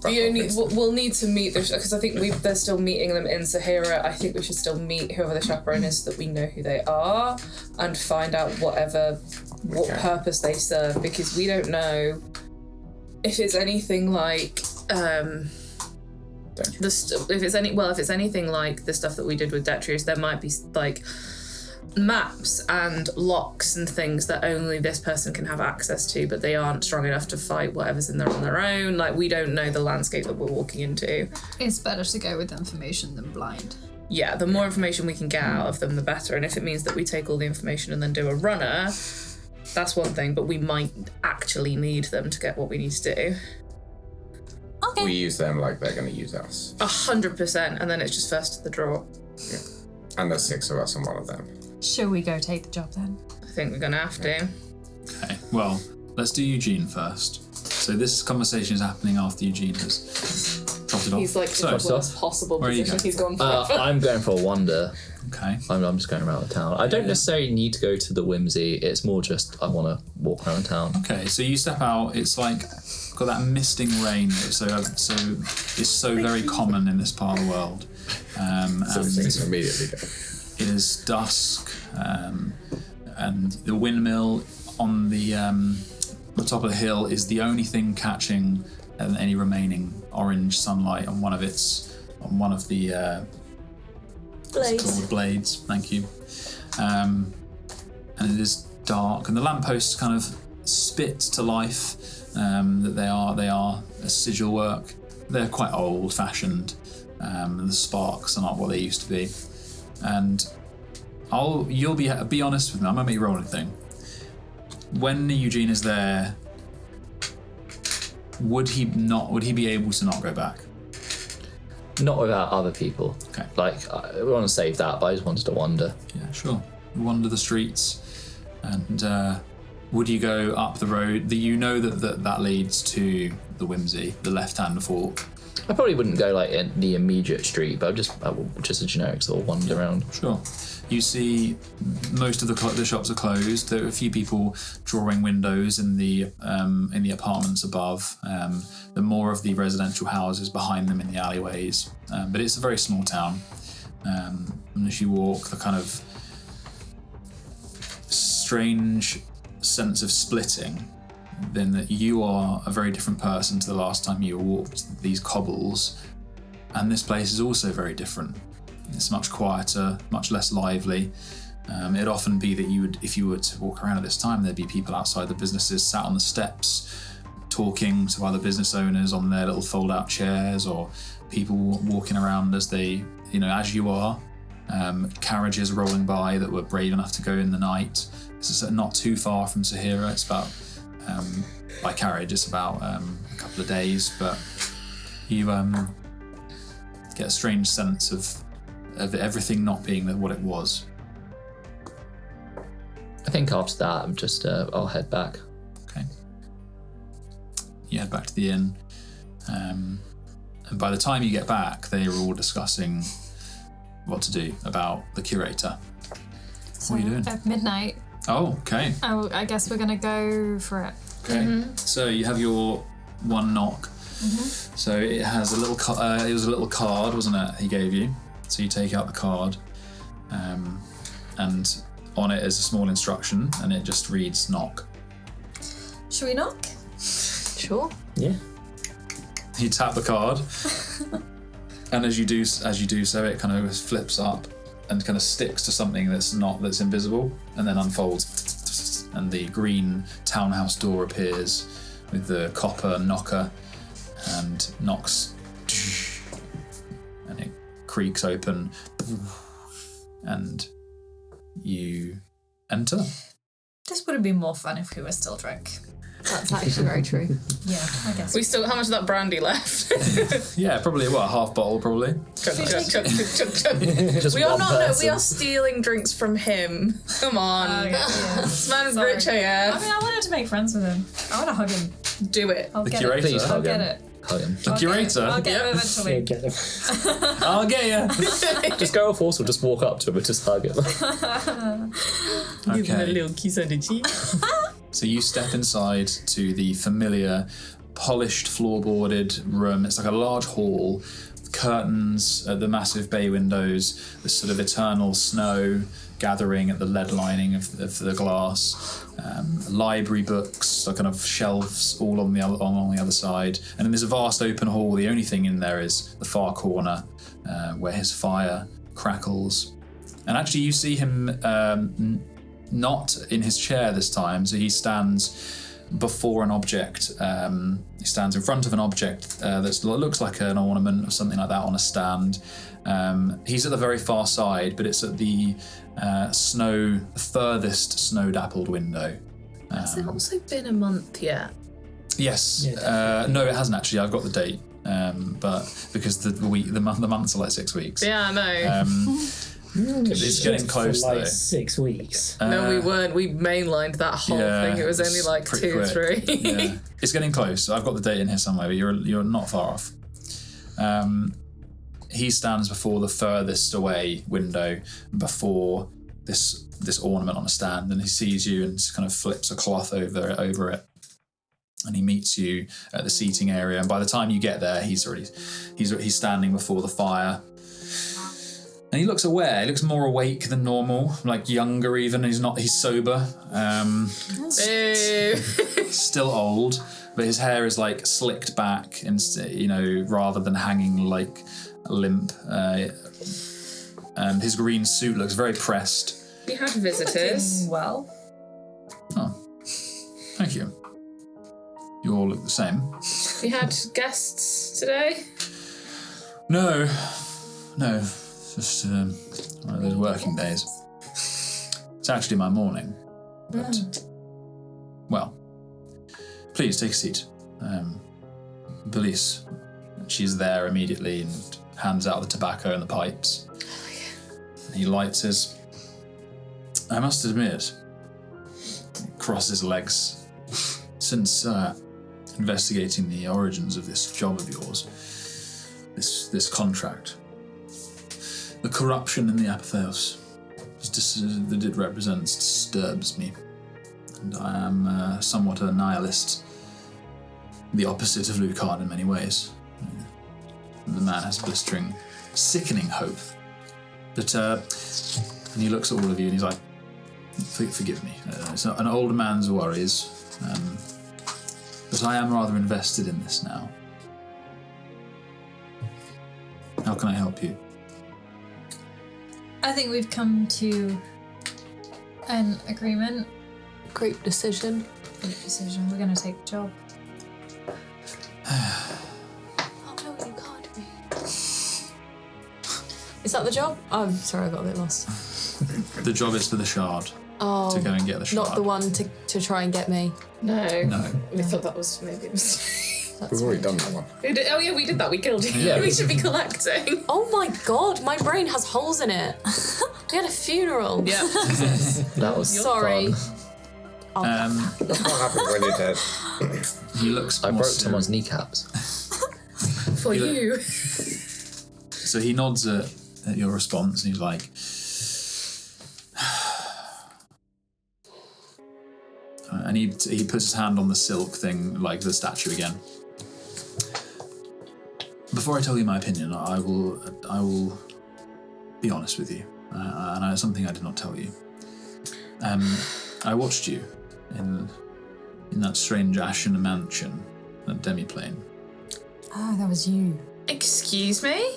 We'll need to meet because I think they're still meeting them in Sehira. I think we should still meet whoever the chaperone is so that we know who they are and find out what purpose they serve, because we don't know if it's anything like if it's anything like the stuff that we did with Detrius. There might be like maps and locks and things that only this person can have access to, but they aren't strong enough to fight whatever's in there on their own. Like, we don't know the landscape that we're walking into. It's better to go with information than blind. Yeah, the more information we can get out of them, the better. And if it means that we take all the information and then do a runner, that's one thing, but we might actually need them to get what we need to do. Okay. We use them like they're going to use us. 100%, and then it's just first to the draw. Yeah. And there's 6 of us on one of them. Shall we go take the job then? I think we're going to have to. Okay, well, let's do Eugene first. So this conversation is happening after Eugene has trotted off. He's like in the worst possible Where are you position. going? He's gone forever. I'm going for a wander. Okay. I'm just going around the town. I don't necessarily need to go to the Whimsy. It's more just I want to walk around town. Okay, so you step out. It's like got that misting rain. It's so very common in this part of the world. So things immediately go. It is dusk, and the windmill on the top of the hill is the only thing catching any remaining orange sunlight on one of the blades. Thank you. And it is dark, and the lampposts kind of spit to life. That they are a sigil work. They're quite old-fashioned, and the sparks are not what they used to be. And you'll be honest with me. I'm gonna make you roll anything. When Eugene is there, would he be able to not go back? Not without other people. Okay. Like, I want to save that, but I just wanted to wander. Yeah, sure. Wander the streets, and would you go up the road? You know that leads to the Whimsy, the left-hand fork. I probably wouldn't go like in the immediate street, but I will just a generic sort of wander around. Sure. You see, most of the shops are closed. There are a few people drawing windows in the apartments above. There are more of the residential houses behind them in the alleyways. But it's a very small town. And as you walk, the kind of strange sense of splitting, then that you are a very different person to the last time you walked these cobbles, and this place is also very different. It's much quieter, much less lively. It'd often be that if you were to walk around at this time, there'd be people outside the businesses sat on the steps talking to other business owners on their little fold-out chairs, or people walking around as you are. Carriages rolling by that were brave enough to go in the night. This is not too far from Sehira. It's about by carriage, it's about a couple of days, but get a strange sense of everything not being what it was. I think after that, I'm just I'll head back. Okay. You head back to the inn, and by the time you get back, they are all discussing what to do about the curator. So What are you doing? at midnight, Oh, okay. I guess we're gonna go for it. Okay. So you have your one knock. So it has a little. It was a little card, wasn't it? He gave you. So you take out the card, and on it is a small instruction, and it just reads knock. Should we knock? Sure. Yeah. You tap the card, and as you do so, it kind of flips up and kind of sticks to something that's invisible, and then unfolds, and the green townhouse door appears with the copper knocker, and knocks, and it creaks open, and you enter. This would have been more fun if we were still drunk. That's actually very true. Yeah, I guess. We still, how much of that brandy left? Yeah, probably what, half bottle, probably. Chug, chug, chug, chug, chug. Just We are one not. No, person. we are stealing drinks from him. Come on, this man's Sorry. rich AF. I mean, I wanted to make friends with him. I want to hug him. Do it. I'll The get curator? it. Please I'll hug get him. it. Hug him. The curator? I'll get him Yeah, eventually. get him. I'll get you. Just go off horse or just walk up to him and just hug him. Give him a Okay. little kiss on the cheek. So you step inside to the familiar, polished, floorboarded room. It's like a large hall, with curtains at the massive bay windows, this sort of eternal snow gathering at the lead lining of the glass, library books, so kind of shelves all on the other side. And then there's a vast open hall. The only thing in there is the far corner where his fire crackles. And actually you see him not in his chair this time, so he stands before an object. He stands in front of an object that looks like an ornament or something like that on a stand. He's at the very far side, but it's at the furthest snow-dappled window. Has it also been a month yet? Yes. Yeah, No, it hasn't actually. I've got the date, but because the months are like 6 weeks. Yeah, I know. It's getting close for like though. 6 weeks. No, we weren't. We mainlined that whole thing. It was only it's like pretty 2 or quick. 3. Yeah. It's getting close. I've got the date in here somewhere, but you're not far off. He stands before the furthest away window, before this ornament on a stand, and he sees you and just kind of flips a cloth over it. And he meets you at the seating area, and by the time you get there, he's standing before the fire. And he looks aware. He looks more awake than normal, like younger even. He's sober. Still old, but his hair is like slicked back, and rather than hanging like limp. And his green suit looks very pressed. We had visitors. Well, Oh, thank you. You all look the same. We had guests today. No. Just one of those working days. It's actually my morning. But, well, please take a seat. Belize, she's there immediately and hands out the tobacco and the pipes. And he lights his. I must admit, he crosses his legs. Since investigating the origins of this job of yours, this contract, the corruption in the Apotheos that it represents disturbs me. And I am somewhat a nihilist, the opposite of Lucard in many ways. The man has blistering, sickening hope. But, and he looks at all of you and he's like, forgive me, it's an older man's worries, but I am rather invested in this now. How can I help you? I think we've come to an agreement. Great decision. Great decision. We're going to take the job. Oh no, you can't be. Is that the job? Oh, sorry, I got a bit lost. The job is for the shard, Oh, to go and get the shard. not the one to try and get me. No. No. We thought that was maybe a mistake. We've already done that one. Oh yeah, we did that. We killed you. Yeah. We should be collecting. Oh my god, my brain has holes in it. We had a funeral. Yeah. That was Sorry. fun. That's what happens when you're dead. He looks. I more broke serious. someone's kneecaps. For you. So he nods at your response, and he's like, and he puts his hand on the silk thing, like the statue again. Before I tell you my opinion, I will be honest with you, and it's something I did not tell you. I watched you in that strange ashen mansion, that demiplane. Oh, that was you. Excuse me?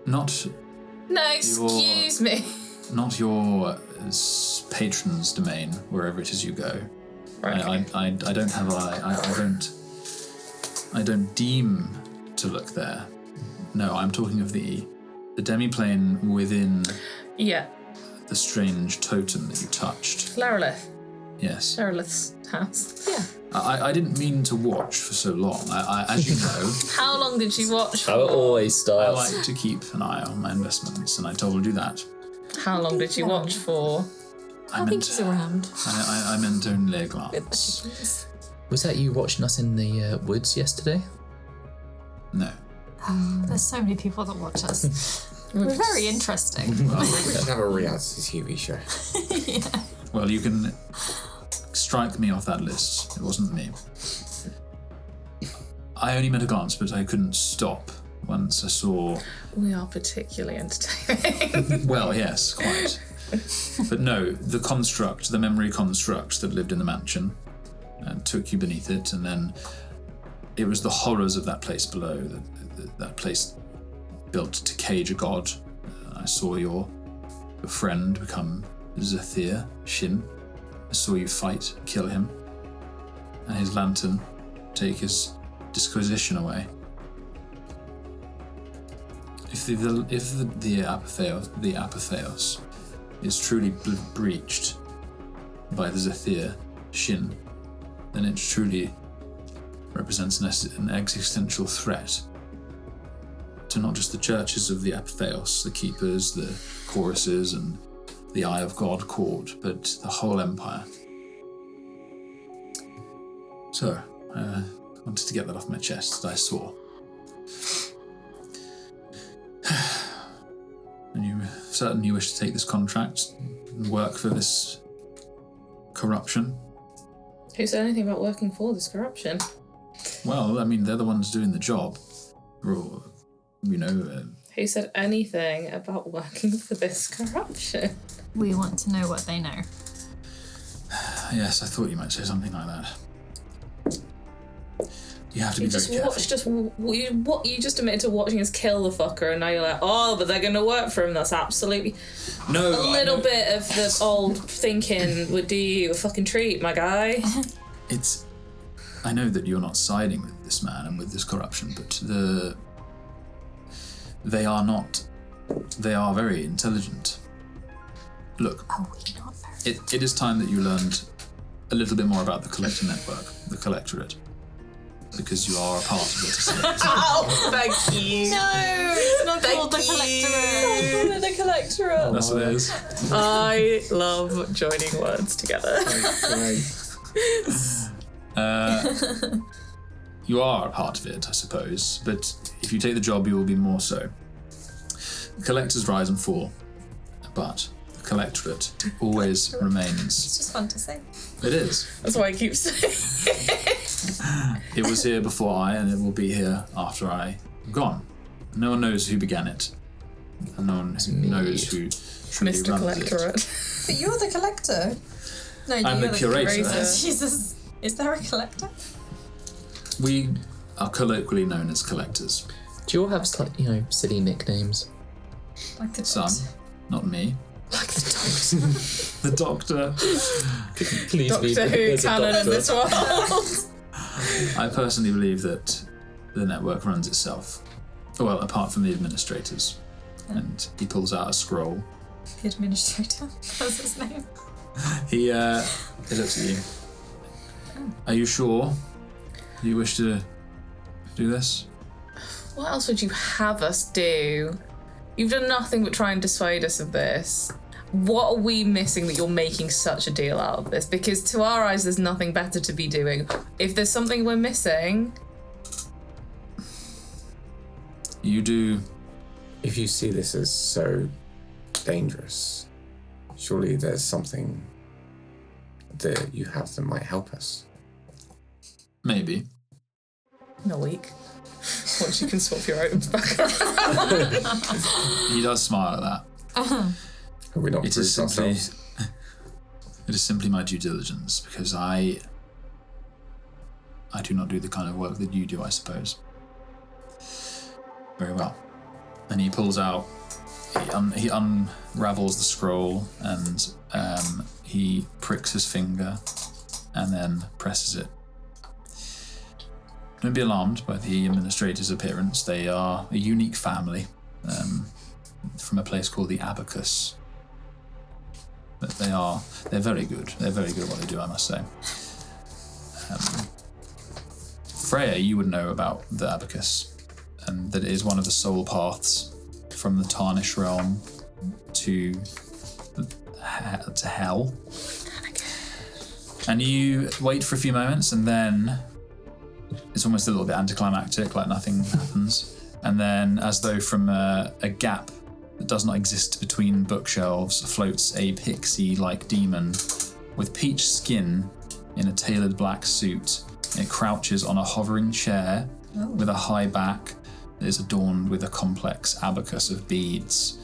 Not No, excuse me. not your patron's domain, wherever it is you go. Right. I don't have I don't deem to look there. No, I'm talking of the demiplane within Yeah. the strange totem that you touched. Larolith. Yes. Larolith's house. Yeah. I didn't mean to watch for so long. I as you know, How long did you watch for? How it always I starts. like to keep an eye on my investments, and I told you that. How long did you watch for? I think he's around. I meant only a glance. Was that you watching us in the woods yesterday? No. There's so many people that watch us. We're very interesting. We should have a reality TV show. Well, you can strike me off that list. It wasn't me. I only meant a glance, but I couldn't stop once I saw. We are particularly entertaining. Well, yes, quite. But no, the memory construct that lived in the mansion, took you beneath it, and then it was the horrors of that place below, that place built to cage a god. I saw your friend become Xethir, Shin. I saw you fight, kill him, and his lantern take his disquisition away. If the apatheos is truly breached by the Xethir Shin, then it truly represents an existential threat to not just the churches of the apatheos, the keepers, the choruses, and the Eye of God court, but the whole empire. So, I wanted to get that off my chest, that I saw. And you certain you wish to take this contract and work for this corruption? Who said anything about working for this corruption? Well, I mean, they're the ones doing the job. Or, Who said anything about working for this corruption? We want to know what they know. Yes, I thought you might say something like that. You have to be You very just careful. watched you just admitted to watching us kill the fucker, and now you're like, oh, but they're gonna work for him. That's absolutely a little bit of the old thinking would do you a fucking treat, my guy. I know that you're not siding with this man and with this corruption, but they are very intelligent. Look, it is time that you learned a little bit more about the collector network, the collectorate, because you are a part of it. Oh, thank you. No, it's not called the collectorate. The collectorate. That's what it is. I love joining words together. You are a part of it, I suppose, but if you take the job, you will be more so. The collectors rise and fall, but the collectorate always remains. It's just fun to say. It is. That's why I keep saying. It was here before I, and it will be here after I am gone. No one knows who began it, and no one knows who truly Mr. runs it. Collectorate. But you're the collector. No, I'm you're the curator. Jesus, is there a collector? We are colloquially known as collectors. Do you all have silly nicknames? Like the Some, not me. Like the The doctor. Please Doctor Who canon in this world. I personally believe that the network runs itself. Well, apart from the administrators. And he pulls out a scroll. The administrator. That's his name. He looks at you. Are you sure you wish to do this? What else would you have us do? You've done nothing but try and dissuade us of this. What are we missing that you're making such a deal out of this? Because to our eyes, there's nothing better to be doing. If there's something we're missing... You do. If you see this as so dangerous, surely there's something that you have that might help us. Maybe. In a week. Once you can swap your items back around. He does smile at that. Have we not It is proved simply, ourselves? it is simply my due diligence, because I do not do the kind of work that you do, I suppose. Very well. And he pulls out, he unravels the scroll, and he pricks his finger, and then presses it. Don't be alarmed by the administrator's appearance. They are a unique family from a place called the Abacus. But they're very good. They're very good at what they do, I must say. Freya, you would know about the Abacus, and that it is one of the soul paths from the Tarnished realm to hell. And you wait for a few moments, and then it's almost a little bit anticlimactic, like nothing happens. And then, as though from a gap that does not exist between bookshelves, floats a pixie-like demon with peach skin in a tailored black suit. It crouches on a hovering chair with a high back that is adorned with a complex abacus of beads.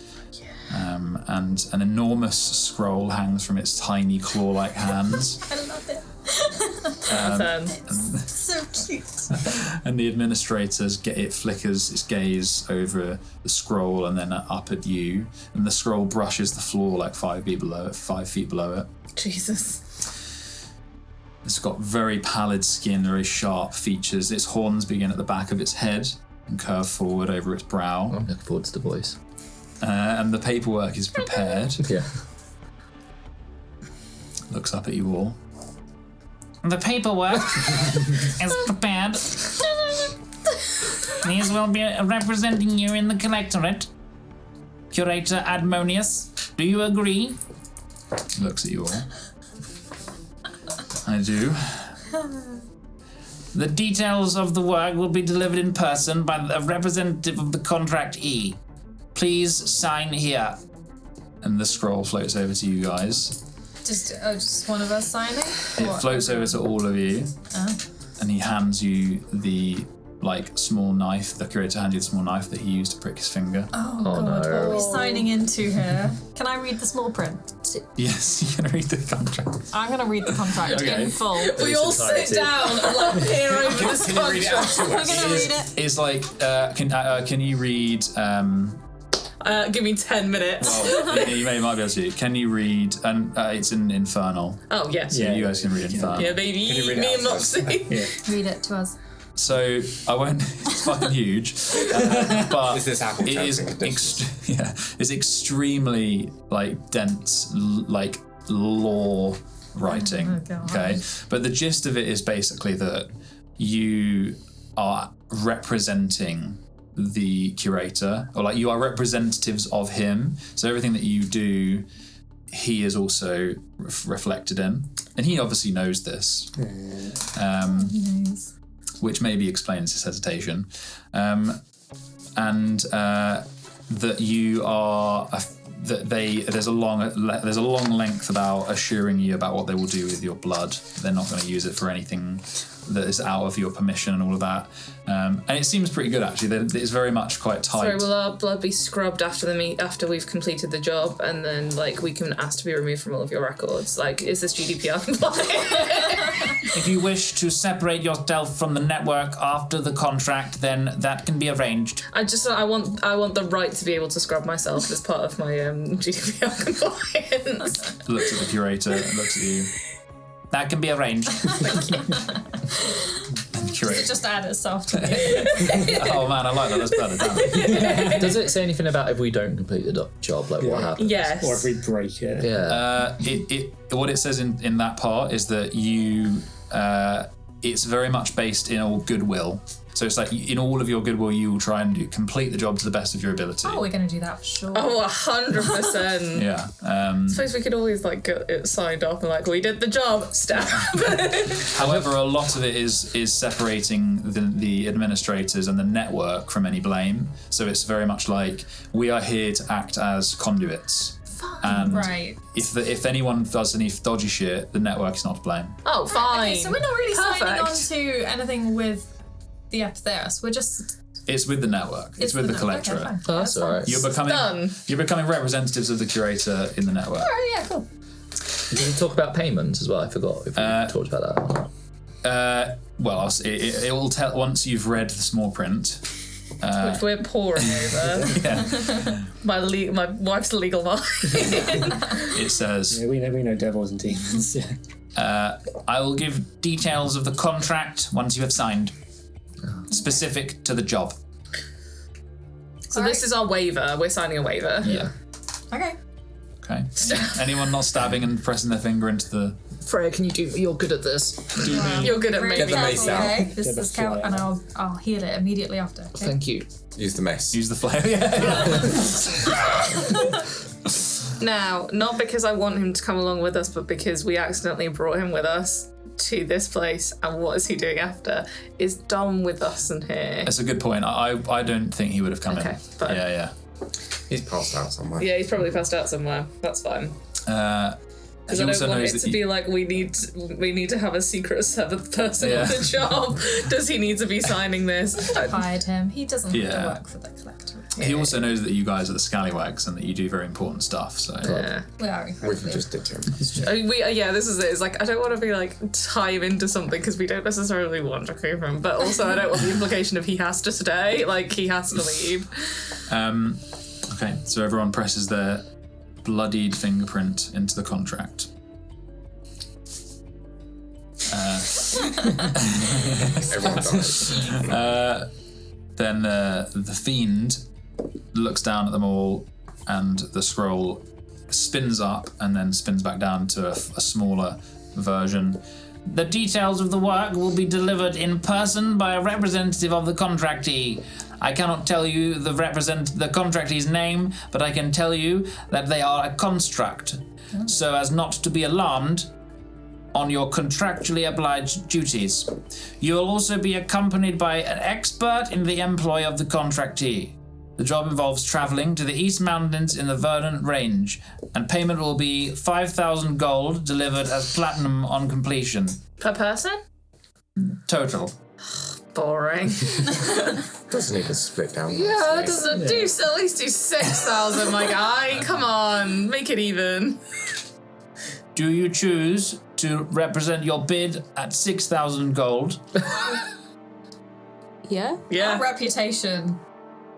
And an enormous scroll hangs from its tiny claw-like hands. I love it. So cute. And the administrators it flickers its gaze over the scroll and then up at you, and the scroll brushes the floor like 5 feet below it. Jesus. It's got very pallid skin, very sharp features. Its horns begin at the back of its head and curve forward over its brow. I'm looking forward to the voice. And the paperwork is prepared. Yeah. Looks up at you all. The paperwork is prepared. These will be representing you in the collectorate. Curator Admonius, do you agree? Looks at you all. I do. The details of the work will be delivered in person by a representative of the Contract E. Please sign here. And the scroll floats over to you guys. Just one of us signing? It floats over to all of you. And he hands you the small knife. The curator hands you the small knife that he used to prick his finger. Oh Oh, god, no. what are we signing into here? Can I read the small print? Yes, you can read the contract. I'm going to read the contract Okay. in full. We all sit down and peer over this contract. We're going to read it. It's like, can you read? Give me 10 minutes. Well, you might be able to. Can you read? And it's in Infernal. Oh, yes. Yeah, you guys can read Infernal. Yeah, baby. Can you read it Me and out Moxie. Read it to us. So I won't. It's fucking huge, but Is this Apple it is it's extremely dense, law writing. Oh, God. Okay, but the gist of it is basically that you are representing the curator, or you are representatives of him. So everything that you do, he is also reflected in, and he obviously knows this. Which maybe explains his hesitation, and that you are there's a long length about assuring you about what they will do with your blood. They're not going to use it for anything that is out of your permission and all of that. And it seems pretty good actually. It's very much quite tight. Sorry, will our blood be scrubbed after we've completed the job, and then we can ask to be removed from all of your records? Is this GDPR compliant? If you wish to separate yourself from the network after the contract, then that can be arranged. I want the right to be able to scrub myself as part of my GDPR compliance. Looks at the curator, looks at you. That can be arranged. Curator. Just add itself to me. Oh man, I like that. That's better. Damn it. Does it say anything about if we don't complete the job, what happens? Yes. Or if we break it. Yeah. What it says in that part is that you, it's very much based in all goodwill. So it's like in all of your goodwill, you will try and complete the job to the best of your ability. Oh, we're going to do that for sure. Oh, 100%. Yeah. I suppose we could always like get it signed off and like, we did the job, stab. However, a lot of it is separating the administrators and the network from any blame. So it's very much like we are here to act as conduits. And right. if anyone does any dodgy shit, the network is not to blame. Oh, fine. Okay, so we're not really signing on Perfect. to anything with the Xethir. We're just... It's with the network. It's with the collectorate. Okay, fine. Oh, that's all right. You're becoming representatives of the curator in the network. All right, yeah, cool. Did we talk about payment as well? I forgot if we talked about that or not. Well, it will tell once you've read the small print. Which we're poring over. Yeah. My wife's legal mind. It says. Yeah, we know devils and demons. Yeah. I will give details of the contract once you have signed, specific to the job. So this is our waiver. We're signing a waiver. Yeah. Okay. Okay. Anyone not stabbing and pressing their finger into the. Freya, can you do? You're good at this. You're good at Very making the mace careful, out. okay? This is count, and I'll heal it immediately after. Okay? Thank you. Use the mace. Use the flare. Yeah. Now, not because I want him to come along with us, but because we accidentally brought him with us to this place, and what is he doing after? Is Dom with us in here? That's a good point. I don't think he would have come in. Okay, fine. Yeah. He's passed out somewhere. Yeah, he's probably passed out somewhere. That's fine. Because He I also don't want knows it that to be like we need to have a secret seventh person on the job. Does he need to be signing this? Hired him. He doesn't have to Yeah. work for the collector. He also knows that you guys are the scallywags and that you do very important stuff. So Yeah. We are We incredibly. can just ditch him. Yeah, this is it. It's like I don't want to be like tie him into something because we don't necessarily want to keep him, but also I don't want the implication of he has to stay, like he has to leave. Okay, so everyone presses their bloodied fingerprint into the contract. Everyone dies. Then the fiend looks down at them all, and the scroll spins up and then spins back down to a smaller version. The details of the work will be delivered in person by a representative of the contractee. I cannot tell you the contractee's name, but I can tell you that they are a construct, so as not to be alarmed on your contractually obliged duties. You will also be accompanied by an expert in the employ of the contractee. The job involves traveling to the East Mountains in the Verdant Range, and payment will be 5,000 gold delivered as platinum on completion. Per person? Total. Boring. Doesn't even split down. Yeah, doesn't do at least do 6,000, my guy. Come on, make it even. Do you choose to represent your bid at 6,000 gold? Yeah? Our Yeah. reputation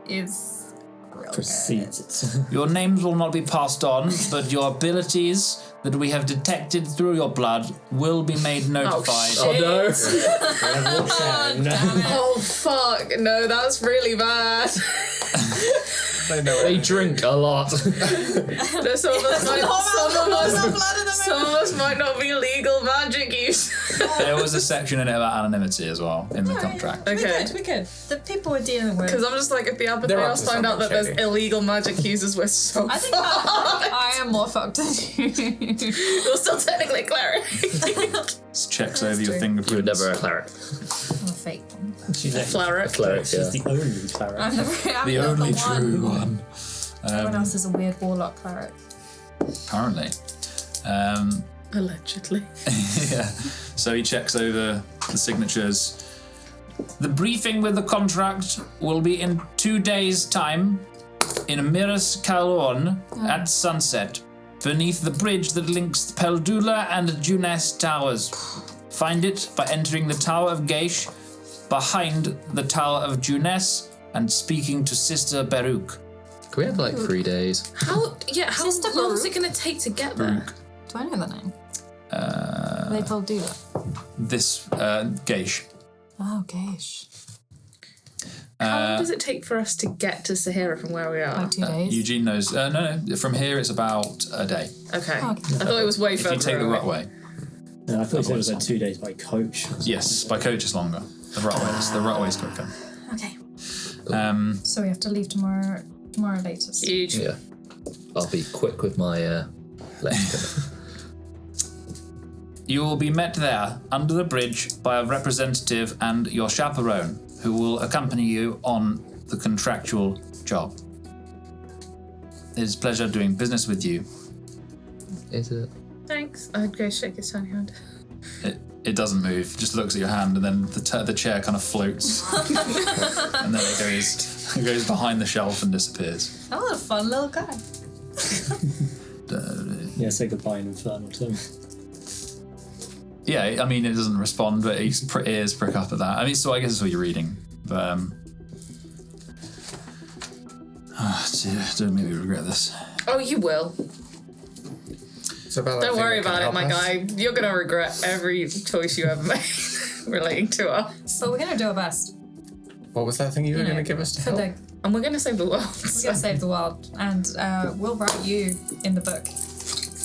is real Proceeds. Your names will not be passed on, but your abilities that we have detected through your blood will be made notified. Oh no. No. Oh fuck. No, that's really bad. They drink a lot. Some of us might not be legal magic use. There was a section in it about anonymity as well in the contract. Okay. We could. The people we're dealing with. Because I'm just like, if the They're up Abigails to find out that something there's shady. illegal magic users, we're so I think that I am more fucked than you. You're still technically a cleric. Just checks over your true. fingerprints. You were never a cleric. I'm a fake one. She's a Cleric. Cleric, She's yeah. the only cleric. I'm The only true one. Everyone else is a weird warlock cleric. Apparently. Allegedly. Yeah. So he checks over the signatures. The briefing with the contract will be in 2 days' time in Miras Kalorn at sunset, beneath the bridge that links Peldula and Junes Towers. Find it by entering the Tower of Geish, behind the Tower of Junes, and speaking to Sister Baruch. Can we have like 3 days? How Sister long is Baruch? it going to take to get there? Do I know the name? They told do that. This Geish. Oh, gosh. How long does it take for us to get to Sehira from where we are? Like 2 days. Eugene knows. No. From here it's about a day. Okay. Okay. I thought it was way If further you take the away. right way. No, I thought you said it was like 2 days by coach. Yes, by coach it's longer. The right way's quicker. Okay. Um, So we have to leave tomorrow latest. Huge. Yeah. I'll be quick with my letter. You will be met there, under the bridge, by a representative and your chaperone, who will accompany you on the contractual job. It is a pleasure doing business with you. Is it? Thanks. I'd go shake his tiny hand. it doesn't move. Just looks at your hand, and then the chair kind of floats, and then it goes behind the shelf and disappears. Oh, what a fun little guy. Yeah, say goodbye in Infernal too. Yeah, I mean, it doesn't respond, but his ears prick up at that. I mean, so I guess it's what you're reading. But, dear, don't make me regret this. Oh, you will. So Bella, Don't think worry that can about it, help my us? guy. You're gonna regret every choice you ever made relating to us. So we're going to do our best. What was that thing you were going to give us to For help? the, And we're gonna save the world. we're going to save the world. And we'll write you in the book. when we do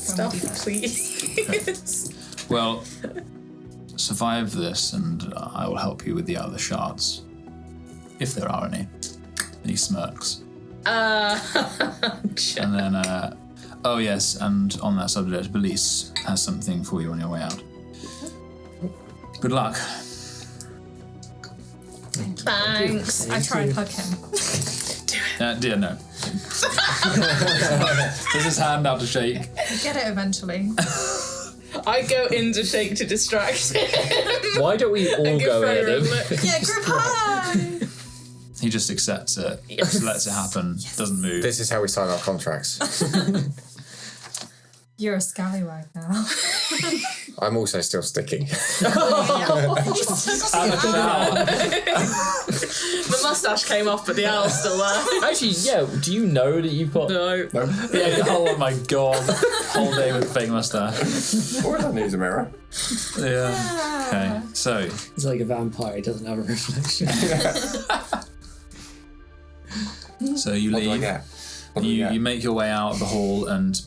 Stuff, that. please. Well, survive this, and I will help you with the other shards, if there are any. And he smirks. And then, oh yes, and on that subject, Belize has something for you on your way out. Good luck. Thanks. I try and hug him. Dear, no. There's his hand out to shake. Get it eventually. I go in to shake to distract him. Why don't we all Give go Freya a in? look. Yeah, group high! He just accepts it, Yes. just lets it happen, doesn't move. This is how we sign our contracts. You're a scallywag now. I'm also still sticking. The mustache came off, but the owl's still there. Actually, yeah. Do you know that you've got? No. Yeah, oh my god. Whole day with fake mustache. Or I need a mirror. Yeah. Okay, so He's like a vampire, he doesn't have a reflection. you What do I leave. get? What do we get? You make your way out of the hall, and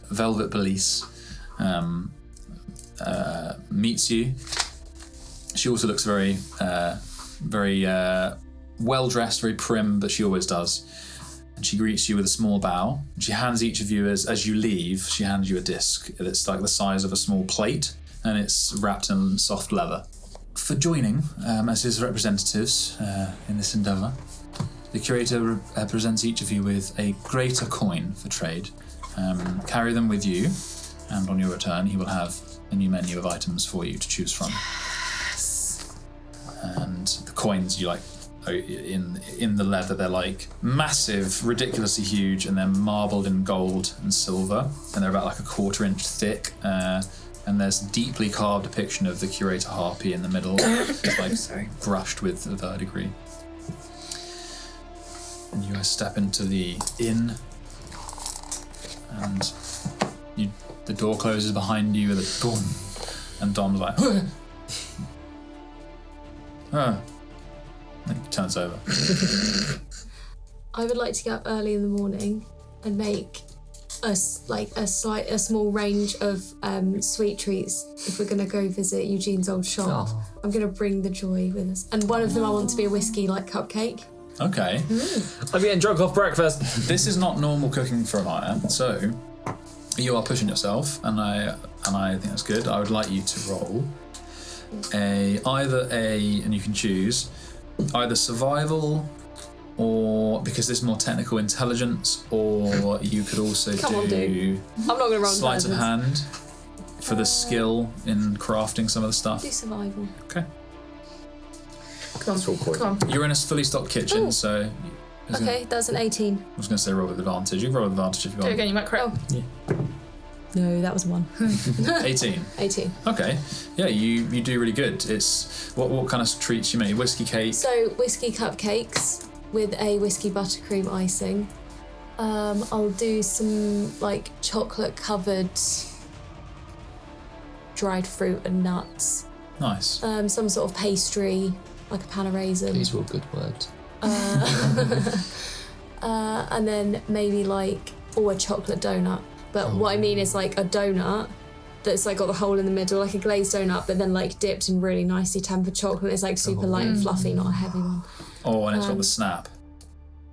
Velvet Police meets you. She also looks very well dressed, very prim, but she always does. And she greets you with a small bow. And she hands each of you, as you leave, she hands you a disc that's like the size of a small plate, and it's wrapped in soft leather. For joining as his representatives in this endeavour, the curator presents each of you with a greater coin for trade. Carry them with you, and on your return, he will have a new menu of items for you to choose from. And the coins you like in the leather, they're like massive, ridiculously huge, and they're marbled in gold and silver, and they're about like a 1/4 inch thick. And there's deeply carved depiction of the curator harpy in the middle, it's like brushed with verdigris. And you guys step into the inn, and the door closes behind you with a boom, and Dom's like, oh. And he turns over. I would like to get up early in the morning and make a small range of sweet treats if we're going to go visit Eugene's old shop. Oh. I'm going to bring the joy with us. And one of them I want to be a whiskey cupcake. Okay. I'm getting drunk off breakfast. This is not normal cooking for a liar, so you are pushing yourself, and I think that's good. I would like you to roll and you can choose either survival, or because there's more technical intelligence, or you could also Come on, dude. I'm not going to roll sleight of hand for the skill in crafting some of the stuff. Do survival. Okay. Come on. Come on. You're in a fully stocked kitchen, Ooh. so Okay, that's an 18. I was going to say roll with advantage. You can roll with advantage if you Do it want. again, you might crit. Oh. No, that was 1. 18. 18. Okay. Yeah, you do really good. It's what kind of treats you make? Whiskey cake. So, whiskey cupcakes with a whiskey buttercream icing. I'll do some chocolate covered dried fruit and nuts. Nice. Some sort of pastry, like a pan of raisin. These were all good words. And then maybe a chocolate donut. But what I mean is a donut that's like got the hole in the middle, like a glazed donut, but then like dipped in really nicely tempered chocolate. It's like super light and fluffy, not a heavy one. Oh, and it's got the snap.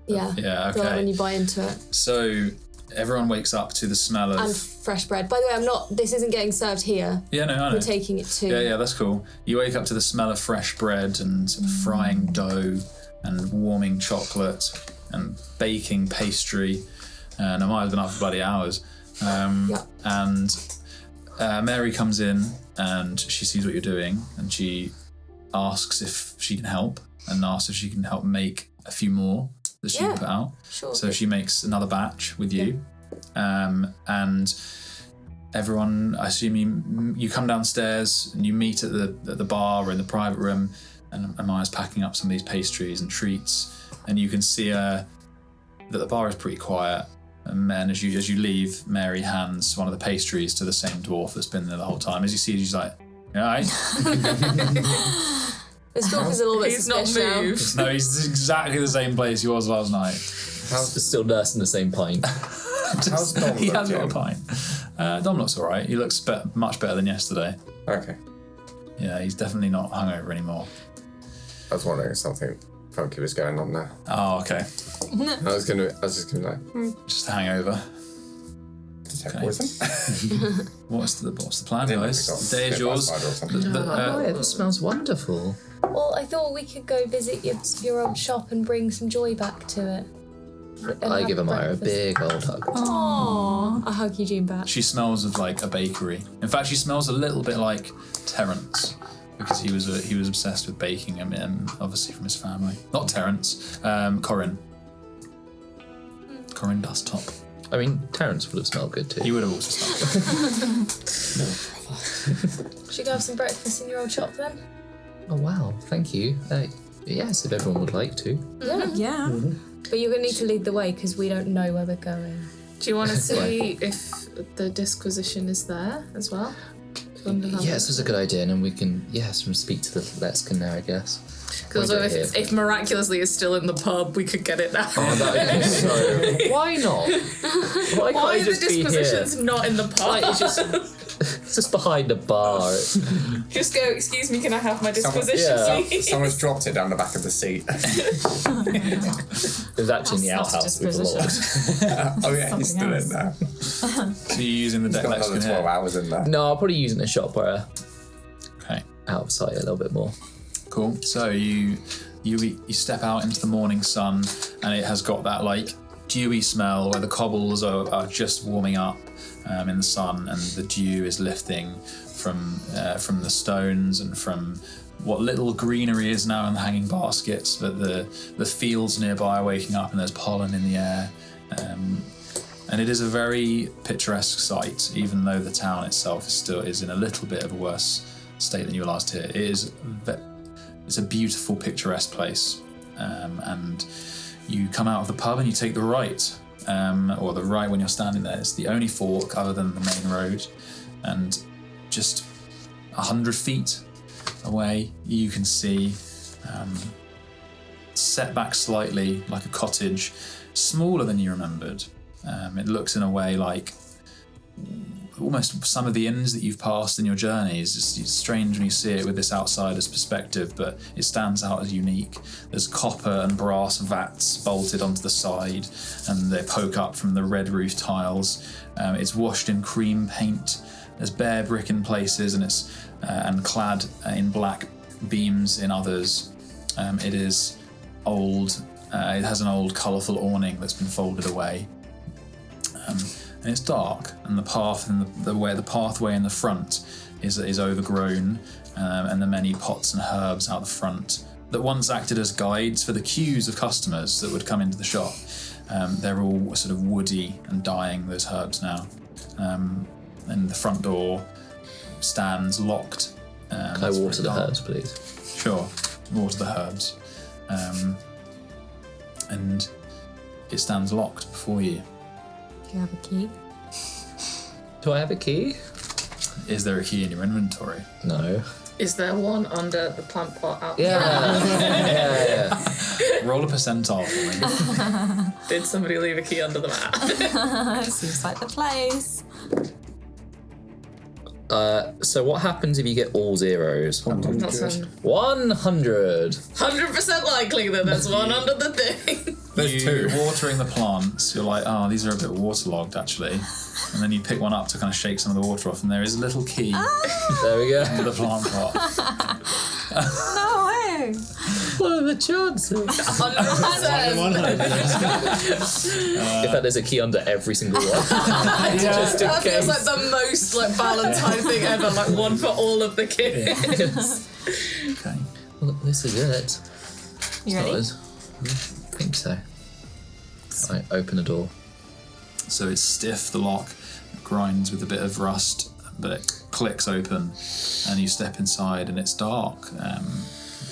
Yeah. Yeah, The one okay. when you bite into it. So everyone wakes up to the smell of... And fresh bread. By the way, this isn't getting served here. Yeah, no, I know. We're taking it to... Yeah, that's cool. You wake up to the smell of fresh bread and frying dough and warming chocolate and baking pastry. And I might have been up for bloody hours. And Mary comes in and she sees what you're doing and she asks if she can help and asks if she can help make a few more that she can put out. Sure. So she makes another batch with you. And everyone, I assume you come downstairs and you meet at the bar or in the private room, and Amaya's packing up some of these pastries and treats, and you can see that the bar is pretty quiet. And then as you leave, Mary hands one of the pastries to the same dwarf that's been there the whole time. As you see, she's like, "You all right?" This dwarf is a little bit suspicious now. No, he's exactly the same place he was last night. How's still nursing the same pint? How's Dom He has got a looking? pint. Dom looks all right. He looks much better than yesterday. Okay. Yeah, he's definitely not hungover anymore. I was wondering if something funky was going on there. Oh, okay. I was just gonna like Just a hangover. detect Okay. poison. What's the plan, Didn't guys? think The day is of yours. spider or something. Oh, it smells wonderful. Well, I thought we could go visit your old shop and bring some joy back to it. I give Amaya a big old hug. Aww. I hug Eugene back. She smells of like a bakery. In fact, she smells a little bit like Terence, because he was obsessed with baking, and obviously from his family. Not Terence, Corin. Corin Dusttop. I mean, Terence would have smelled good too. He would have also smelled. Should we go have some breakfast in your old shop then? Oh wow, thank you. Yes, if everyone would like to. Yeah. But you're going to need to lead the way because we don't know where we're going. Do you want to see if the disquisition is there as well? Yes, that's a good idea, and then we can speak to the Letskin there, I guess. Because also, if miraculously is still in the pub, we could get it now. Oh, that would be so. Why not? Why can't Why it are the just be here? dispositions not in the pub? It's just behind the bar. Just go, excuse me, can I have my disposition, please? Someone's dropped it down the back of the seat. It was actually in the outhouse with the Lord. Oh yeah, he's still in there. So you're using the deck Got another 12 hours in there. No, I'll probably use it in a shop where Okay. out of sight a little bit more. Cool. So you step out into the morning sun, and it has got that like dewy smell where the cobbles are just warming up in the sun, and the dew is lifting from the stones and from what little greenery is now in the hanging baskets, but the fields nearby are waking up and there's pollen in the air. And it is a very picturesque sight, even though the town itself is in a little bit of a worse state than you were last here. It's a beautiful, picturesque place, and you come out of the pub and you take the right, or the right when you're standing there. It's the only fork other than the main road, and just 100 feet away you can see, set back slightly like a cottage, smaller than you remembered. It looks in a way like almost some of the inns that you've passed in your journeys. It's strange when you see it with this outsider's perspective, but it stands out as unique. There's copper and brass vats bolted onto the side, and they poke up from the red roof tiles. It's washed in cream paint. There's bare brick in places, and it's and clad in black beams in others. It is old. It has an old colourful awning that's been folded away. And it's dark, and the path and the pathway in the front is overgrown, and the many pots and herbs out the front that once acted as guides for the queues of customers that would come into the shop. They're all sort of woody and dying, those herbs now. And the front door stands locked. Can I water the herbs, please? Sure, water the herbs. And it stands locked before you. Do you have a key? Do I have a key? Is there a key in your inventory? No. Is there one under the plant pot out Yeah. Roll a percentile for me. Did somebody leave a key under the mat? Seems like the place. So what happens if you get all zeros? 100. That's 100. 100% likely that there's one under the thing. You watering the plants, you're like, oh, these are a bit waterlogged actually. And then you pick one up to kind of shake some of the water off, and there is a little key There we go. in the plant pot. No way. What are the chances? 100%. In fact, there's a key under every single one. Just that feels like the most like Valentine thing ever, like one for all of the kids. Okay. Well, this is it. You ready? Started. I think so. I open the door. So it's stiff, the lock grinds with a bit of rust, but it clicks open and you step inside and it's dark.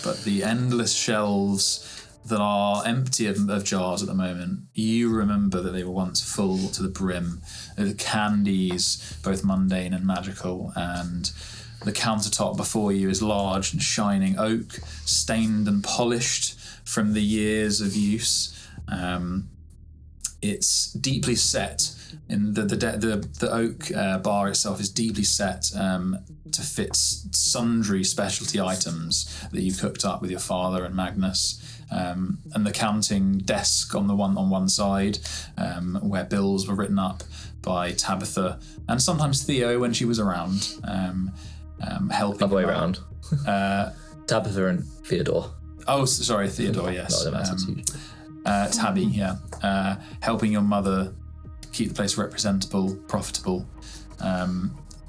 But the endless shelves that are empty of jars at the moment, you remember that they were once full to the brim of candies, both mundane and magical, and the countertop before you is large and shining oak, stained and polished from the years of use. It's deeply set in the oak bar itself is deeply set to fit sundry specialty items that you've cooked up with your father and Magnus, and the counting desk on one side where bills were written up by Tabitha and sometimes Theo when she was around, helping. Other way around. Tabitha and Theodore. Oh, sorry, Theodore. Yes. No, that's huge. Tabby, yeah. Helping your mother keep the place representable, profitable.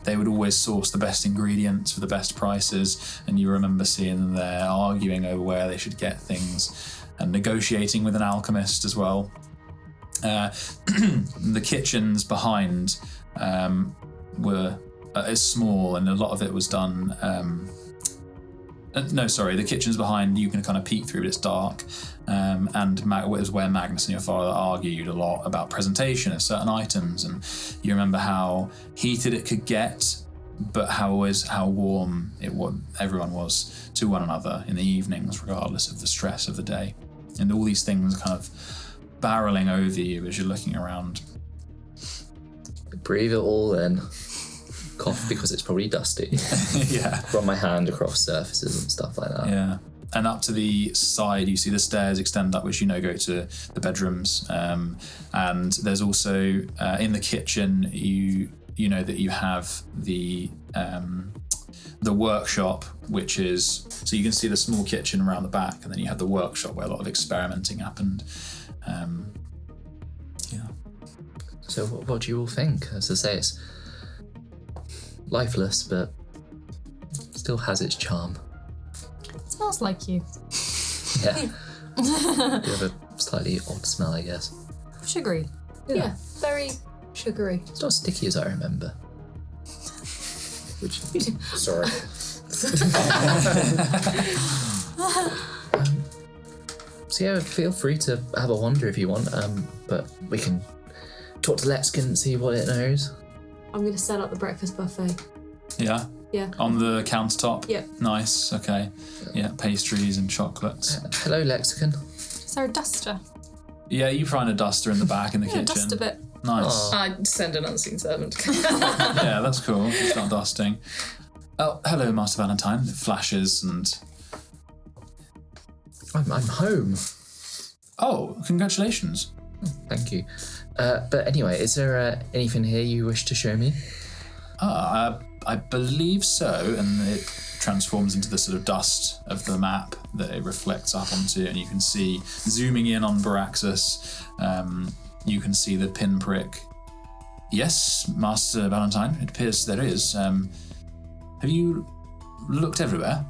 They would always source the best ingredients for the best prices, and you remember seeing them there arguing over where they should get things and negotiating with an alchemist as well. The kitchens behind were small, and a lot of it was done... the kitchen's behind, you can kind of peek through, but it's dark. And it was where Magnus and your father argued a lot about presentation of certain items, and you remember how heated it could get, but how warm everyone was to one another in the evenings, regardless of the stress of the day. And all these things kind of barreling over you as you're looking around. Breathe it all in. Cough because it's probably dusty. Yeah. Run my hand across surfaces and stuff like that. Yeah. And up to the side, you see the stairs extend up, which go to the bedrooms. And there's also in the kitchen, you know that you have the workshop, which is, so you can see the small kitchen around the back, and then you have the workshop where a lot of experimenting happened. Yeah. So what do you all think? As I say, it's lifeless, but still has its charm. It smells like you. Yeah. You have a slightly odd smell, I guess. Sugary. Yeah, very sugary. It's not as sticky as I remember. Sorry. So yeah, feel free to have a wander if you want, but we can talk to Lexkin and see what it knows. I'm going to set up the breakfast buffet. Yeah? Yeah. On the countertop? Yep. Nice, okay. Yeah, pastries and chocolates. Hello, Lexicon. Is there a duster? Yeah, you find a duster in the back in the Yeah, kitchen. dust a bit. Nice. I'd send an unseen servant. Yeah, that's cool. Start dusting. Oh, hello, Master Valentine. It flashes and... I'm home. Oh, congratulations. Thank you. But anyway, is there anything here you wish to show me? I believe so, and it transforms into the sort of dust of the map that it reflects up onto, and you can see, zooming in on Baraxis, you can see the pinprick. Yes, Master Valentine, it appears there is. Have you looked everywhere?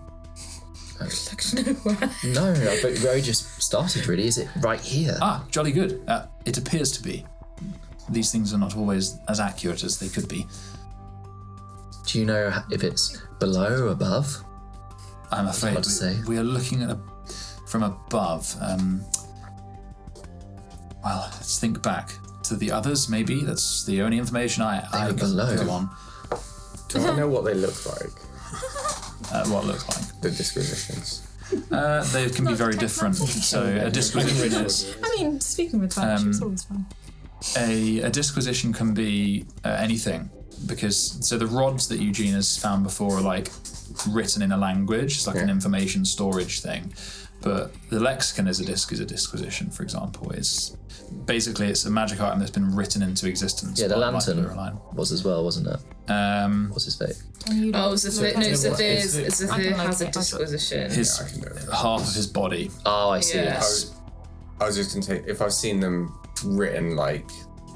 No, but we only just started, really. Is it right here? Ah, jolly good. It appears to be. These things are not always as accurate as they could be. Do you know if it's below or above? I'm afraid hard to say. we are looking at from above. Well, let's think back to the others, maybe. That's the only information I were can below. go on. Do I know what they look like? What look like? The dispositions. They can be very different. So a disposition is... I mean, speaking with fun, she's always fun. A disquisition can be anything, because so the rods that Eugene has found before are like written in a language. It's like an information storage thing. But the lexicon is a disquisition, for example. It's a magic item that's been written into existence. Yeah, the by lantern was as well, wasn't it? What's his fate? Xethir has a disposition. Half of his body. Oh, I see. Yeah. I was just going to say, if I've seen them written like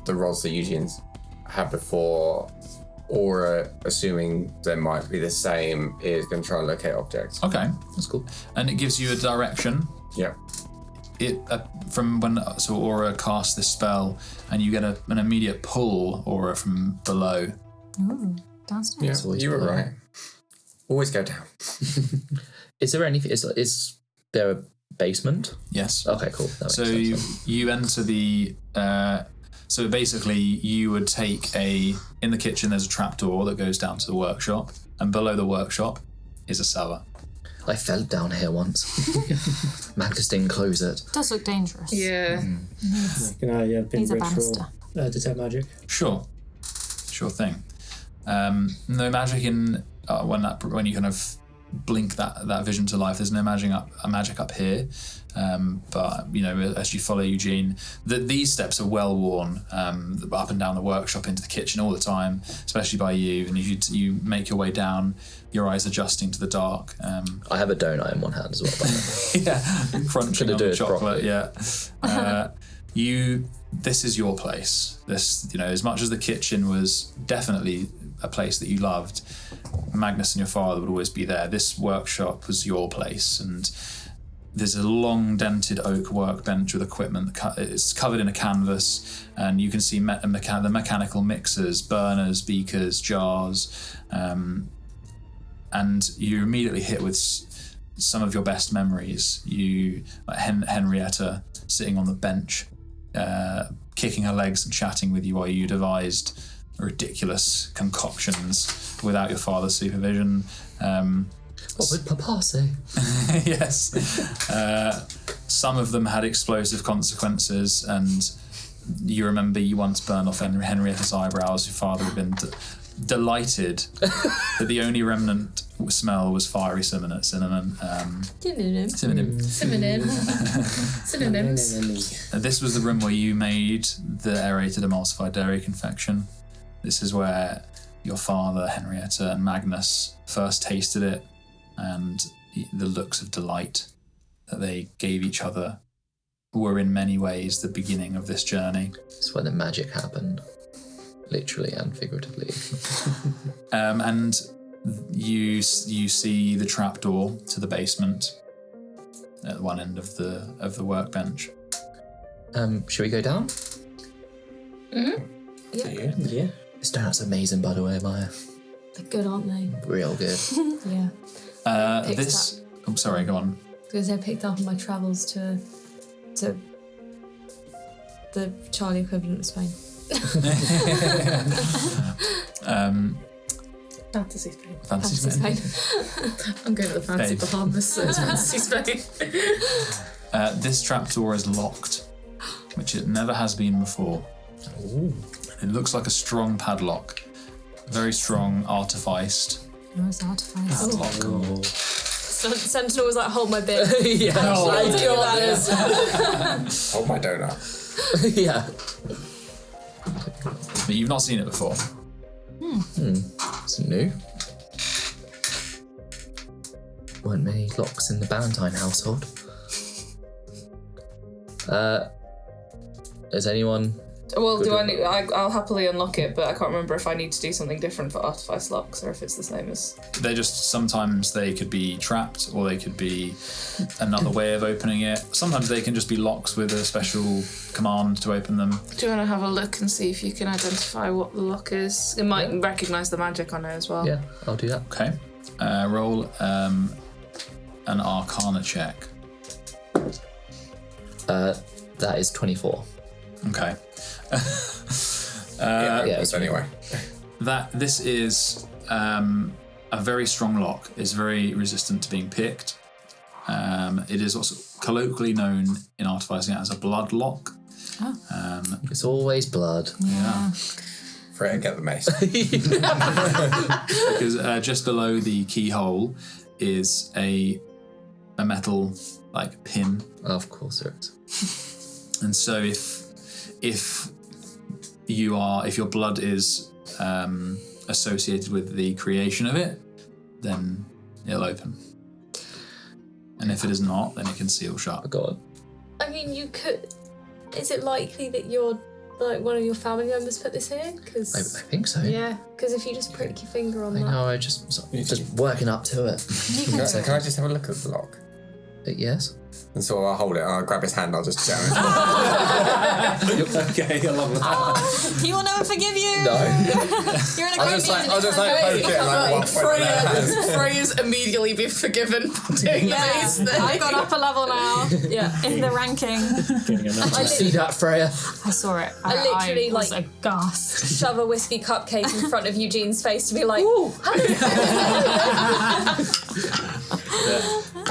the rods that Eugene's had before, Aura, assuming they might be the same, is going to try and locate objects. Okay, that's cool. And it gives you a direction. Yeah. From when Aura casts this spell, and you get an immediate pull Aura from below. Ooh, downstairs. Yeah, you were right. Always go down. Is there anything? Is there a basement? Yes. Okay, cool. So you enter the. So basically, you would take in the kitchen. There's a trapdoor that goes down to the workshop, and below the workshop is a cellar. I fell down here once. Magnus didn't close it. It does look dangerous. Yeah. Can I pin Needs a ritual banister. detect magic? Sure thing. No magic in when you kind of blink that vision to life. There's no magic up here, but as you follow Eugene, these steps are well worn, up and down the workshop into the kitchen all the time, especially by you. And you make your way down, your eyes adjusting to the dark. I have a donut in one hand as well. By the way. Yeah, crunching on the chocolate. Properly. Yeah. This is your place. This, as much as the kitchen was definitely a place that you loved, Magnus and your father would always be there. This workshop was your place, and there's a long dented oak workbench with equipment. It's covered in a canvas, and you can see the mechanical mixers, burners, beakers, jars, and you're immediately hit with some of your best memories. Henrietta sitting on the bench, kicking her legs and chatting with you while you devised ridiculous concoctions without your father's supervision. What would Papa say? Yes. Some of them had explosive consequences, and you remember you once burned off Henrietta's eyebrows. Your father had been delighted that the only remnant smell was fiery cinnamon. Synonyms. This was the room where you made the aerated emulsified dairy confection. This is where your father, Henrietta, and Magnus first tasted it, and the looks of delight that they gave each other were in many ways the beginning of this journey. It's where the magic happened, literally and figuratively. And you see the trapdoor to the basement at one end of the workbench. Should we go down? Mm-hmm. Yeah. This donut's amazing, by the way, Maya. They're good, aren't they? Real good. Yeah. I'm sorry, go on. Because I picked up on my travels to the Charlie equivalent of Spain. Fantasy Spain. Fantasy Spain. I'm going to the fancy Babe. Bahamas, so it's Fantasy Spain. This trapdoor is locked, which it never has been before. Ooh. It looks like a strong padlock, very strong artificed No, it's artifice. padlock. Sentinel was like, hold my beer. Yeah. Let's do that. Hold my donut. Yeah. But you've not seen it before. It's new. Weren't many locks in the Ballantyne household. Is anyone... Well, I'll happily unlock it, but I can't remember if I need to do something different for artifice locks or if it's the same as... They're just, sometimes they could be trapped, or they could be another way of opening it. Sometimes they can just be locks with a special command to open them. Do you want to have a look and see if you can identify what the lock is? It might recognise the magic on it as well. Yeah, I'll do that. Okay. Roll an Arcana check. That is 24. Okay. Anyway. This is a very strong lock. It's very resistant to being picked. It is also colloquially known in artificing as a blood lock. It's always blood. Yeah. Freya, get the mace. Because just below the keyhole is a metal like pin. Of course there is. And so if your blood is associated with the creation of it, then it'll open. And if it is not, then it can seal shut. God. I mean, you could. Is it likely that one of your family members put this here? I Because think so. yeah, because if you just prick your finger on I that. know, I just working up to it. Can I just have a look at the lock? Yes. And so I'll hold it, I'll grab his hand, I'll just jam it. Okay, I love that. He will never forgive you. No. You're in a I'll great just mood. poke it like one point in their hand. Freya's immediately been forgiven for doing Yeah, this thing. I got up a level now Yeah. in the ranking. Getting a nut. Did you see that, Freya? I saw it. I literally, was like- aghast. Shove a whiskey cupcake in front of Eugene's face to be like,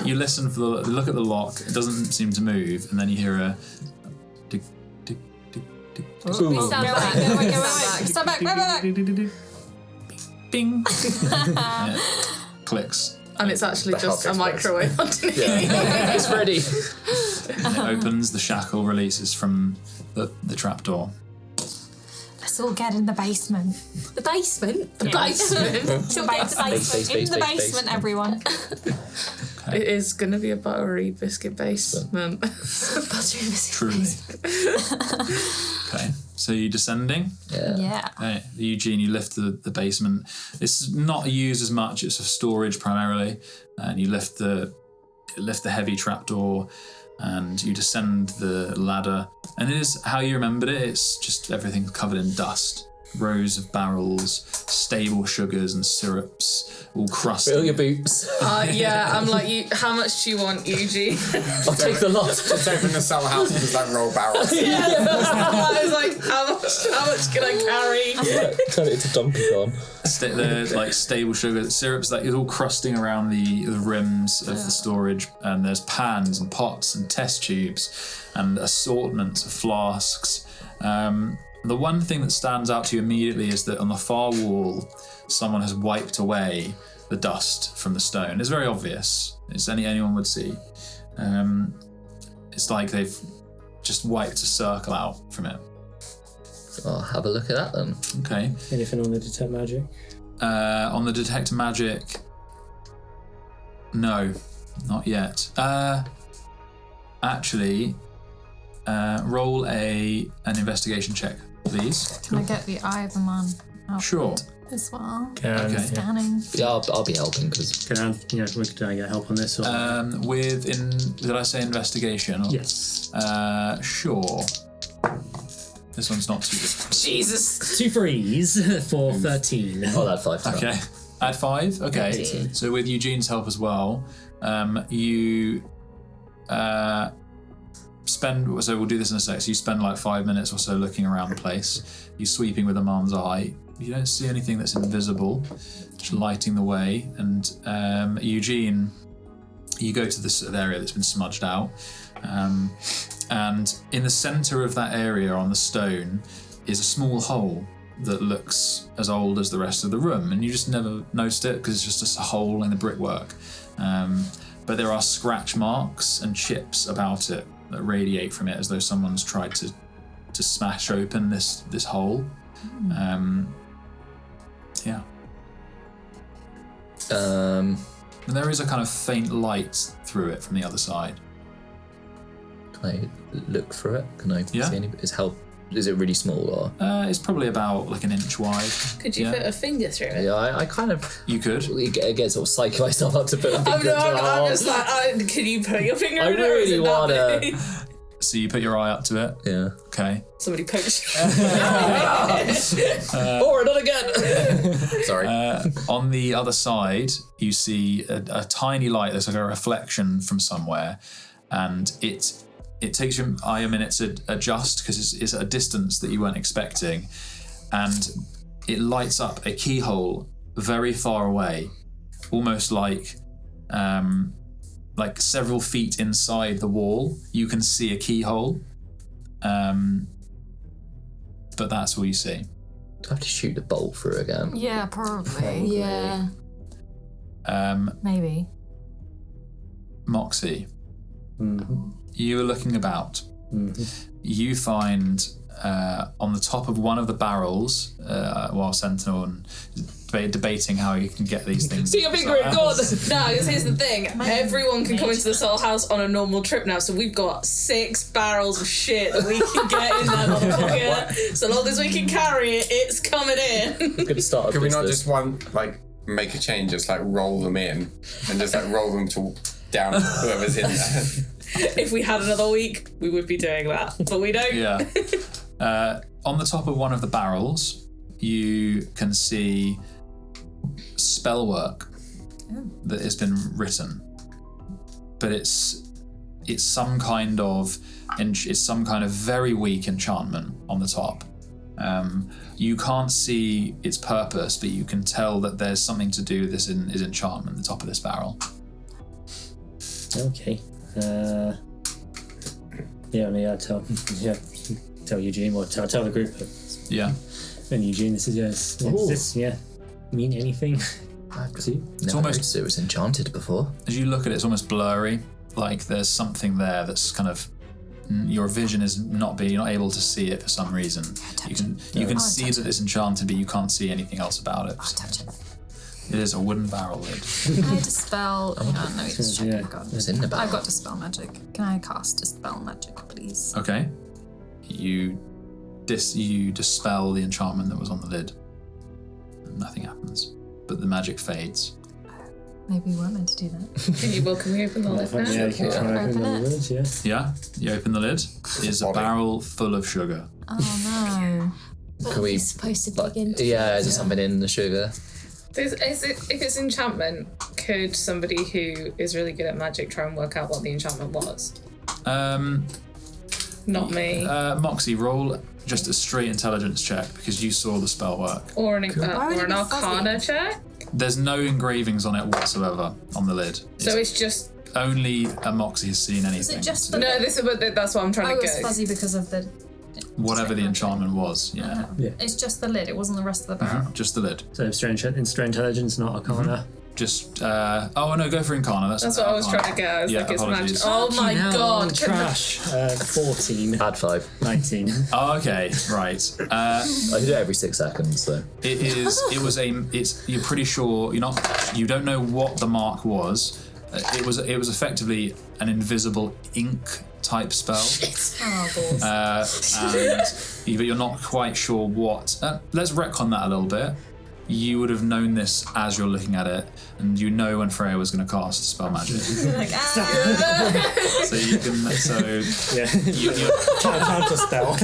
You listen for look at the lock. It doesn't seem to move, and then you hear a tick, tick, tick, tick, tick. stand back. Go away. Stand back. Back. Bing. Yeah. Clicks. And it's actually The just a Hulk microwave underneath. It's ready. And it opens. The shackle releases from the trapdoor. Let's all get in the basement. The basement? The basement. The basement. In the basement, everyone. It is going to be a buttery biscuit basement. Truly. Okay. So you're descending. Yeah. Okay. Eugene, you lift the basement. It's not used as much. It's for storage primarily, and you lift the heavy trapdoor, and you descend the ladder. And it is how you remembered it. It's just everything covered in dust. Rows of barrels, stable sugars and syrups, all crusty. Fill your boots. Yeah, I'm like, how much do you want, Eugene? I'll take the lot. Just open the cellar house and just like roll barrels. I was like, how much can I carry? Turn it into Donkey Kong. The like stable sugar syrups, like it's all crusting around the rims of the storage, and there's pans and pots and test tubes and assortments of flasks. The one thing that stands out to you immediately is that on the far wall, someone has wiped away the dust from the stone. It's very obvious. It's anyone would see. It's like they've just wiped a circle out from it. I'll have a look at that then. Okay. Anything on the detect magic? On the detect magic, no, not yet. Actually, roll an investigation check, please. Can I get the eye of the man out Sure. as well? Can, Okay. Scanning. Yeah, I'll be helping because can I, we could get help on this? Or? Did I say investigation? Or? Yes. Sure. This one's not too good. Jesus. 2 threes for 13. I'll add 5 to that. Okay. Add 5? Okay. 13. So with Eugene's help as well, you spend, so we'll do this in a sec, so you spend like 5 minutes or so looking around the place. You're sweeping with a man's eye. You don't see anything that's invisible, just lighting the way. And Eugene, you go to this area that's been smudged out. And in the center of that area on the stone is a small hole that looks as old as the rest of the room. And you just never noticed it because it's just a hole in the brickwork. But there are scratch marks and chips about it that radiate from it as though someone's tried to smash open this hole. Yeah. And there is a kind of faint light through it from the other side. Can I look through it? Can I Yeah. see any? Is it really small or? It's probably about like an inch wide. Could you Yeah. put a finger through it? Yeah, I kind of You could. get sort of psycho myself up to put a I'm, finger into the I'm hole. just like, can you put your finger I in it? Or is really it that wanna- big? So you put your eye up to it. Yeah. Okay. Somebody pokes you. Or not again. Sorry. On the other side, you see a tiny light. There's like a reflection from somewhere, and it takes your eye a minute to adjust because it's at a distance that you weren't expecting, and it lights up a keyhole very far away, almost like several feet inside the wall. You can see a keyhole, But that's all you see. I have to shoot the bolt through again. Yeah, probably. Yeah. Maybe. Moxie, Mm-hmm. you are looking about. You find on the top of one of the barrels, while Sentinel and debating how you can get these things. See, I think we're good. No, because here's the thing. Everyone can come into this whole house on a normal trip now, so we've got 6 barrels of shit that we can get in that motherfucker. So long as we can carry it, it's coming in. Good start. Could we not just make a change, just like roll them in and just like roll them to down whoever's in there? If we had another week, we would be doing that, but we don't. Yeah. On the top of one of the barrels, you can see spell work that has been written, but it's some kind of very weak enchantment on the top. You can't see its purpose, but you can tell that there's something to do with this is enchantment at the top of this barrel. Okay. I tell Eugene, or tell the group. Yeah. And Eugene, this is mean anything? It's almost- noticed it was enchanted before. As you look at it, it's almost blurry. Like there's something there that's kind of your vision is you're not able to see it for some reason. You can see that it's enchanted, but you can't see anything else about it. Touch it. It is a wooden barrel lid. Can I dispel? No, it's check. Yeah. It's in the barrel. I've got dispel magic. Can I cast dispel magic, please? Okay. You dispel the enchantment that was on the lid. And nothing happens, but the magic fades. Maybe we weren't meant to do that. Can we open the lid now? Yeah, you can try and open the lid, yeah. Yeah. You open the lid. It's a barrel full of sugar. Oh no. Can we? It's supposed to begin. Yeah, is there something in the sugar? If it's enchantment, could somebody who is really good at magic try and work out what the enchantment was? Not me. Moxie, roll just a straight intelligence check because you saw the spell work. Or an Why would it be arcana fuzzy? check? There's no engravings on it whatsoever on the lid. So it's just... Only a Moxie has seen anything. Is it just the? No, that's what I'm trying to It's go. fuzzy because of the. Whatever the enchantment was, yeah. It's just the lid. It wasn't the rest of the barrel. Just the lid. So strange intelligence, not arcana. Just, oh no, go for Incarna. That's what I was trying to get. I was like, it's magic. apologies. Oh my god. Trash. 14. Add 5. 19. Oh, okay, right. I do it every 6 seconds, so. You're pretty sure, you don't know what the mark was. It was effectively an invisible ink type spell. Oh, balls. But you're not quite sure what. Let's retcon that a little bit. You would have known this as you're looking at it, and you know when Freya was going to cast spell magic. You're like, So you can. Yeah. Counter spell.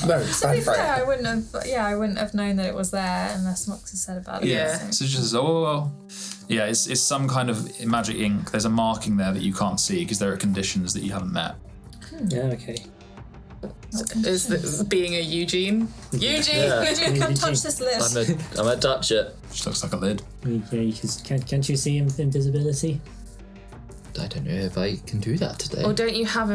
No, To be fair, I wouldn't have known that it was there unless Moxie said about it. Yeah. So just yeah, it's some kind of magic ink. There's a marking there that you can't see because there are conditions that you haven't met. Yeah, okay. Is this being a Eugene? Eugene, come touch this lid. I'm a touch it. Which looks like a lid. Yeah, can't you see invisibility? I don't know if I can do that today. Or don't you have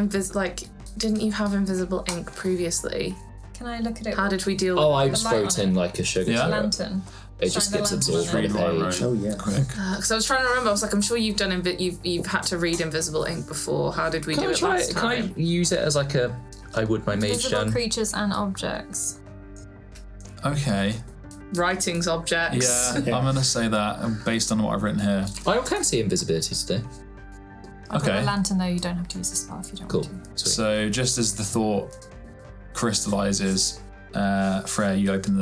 didn't you have invisible ink previously? Can I look at it? How did we deal with I the just light wrote on in it? like a sugar Yeah. syrup. Lantern. It just Shine the gets lantern absorbed on Read the what I page. wrote. Oh, yeah. Quick. Because I was trying to remember, I was like, I'm sure you've done you've had to read invisible ink before. How did we do it last Can I time? use it as like a I would my mage Visible gen? creatures and objects. Okay. Writings objects. Yeah, I'm gonna say that based on what I've written here. I can see invisibility today. I've Okay. got a lantern though, you don't have to use the spell if you don't Cool. want to. Sweet. So just as the thought crystallizes, Freya, you open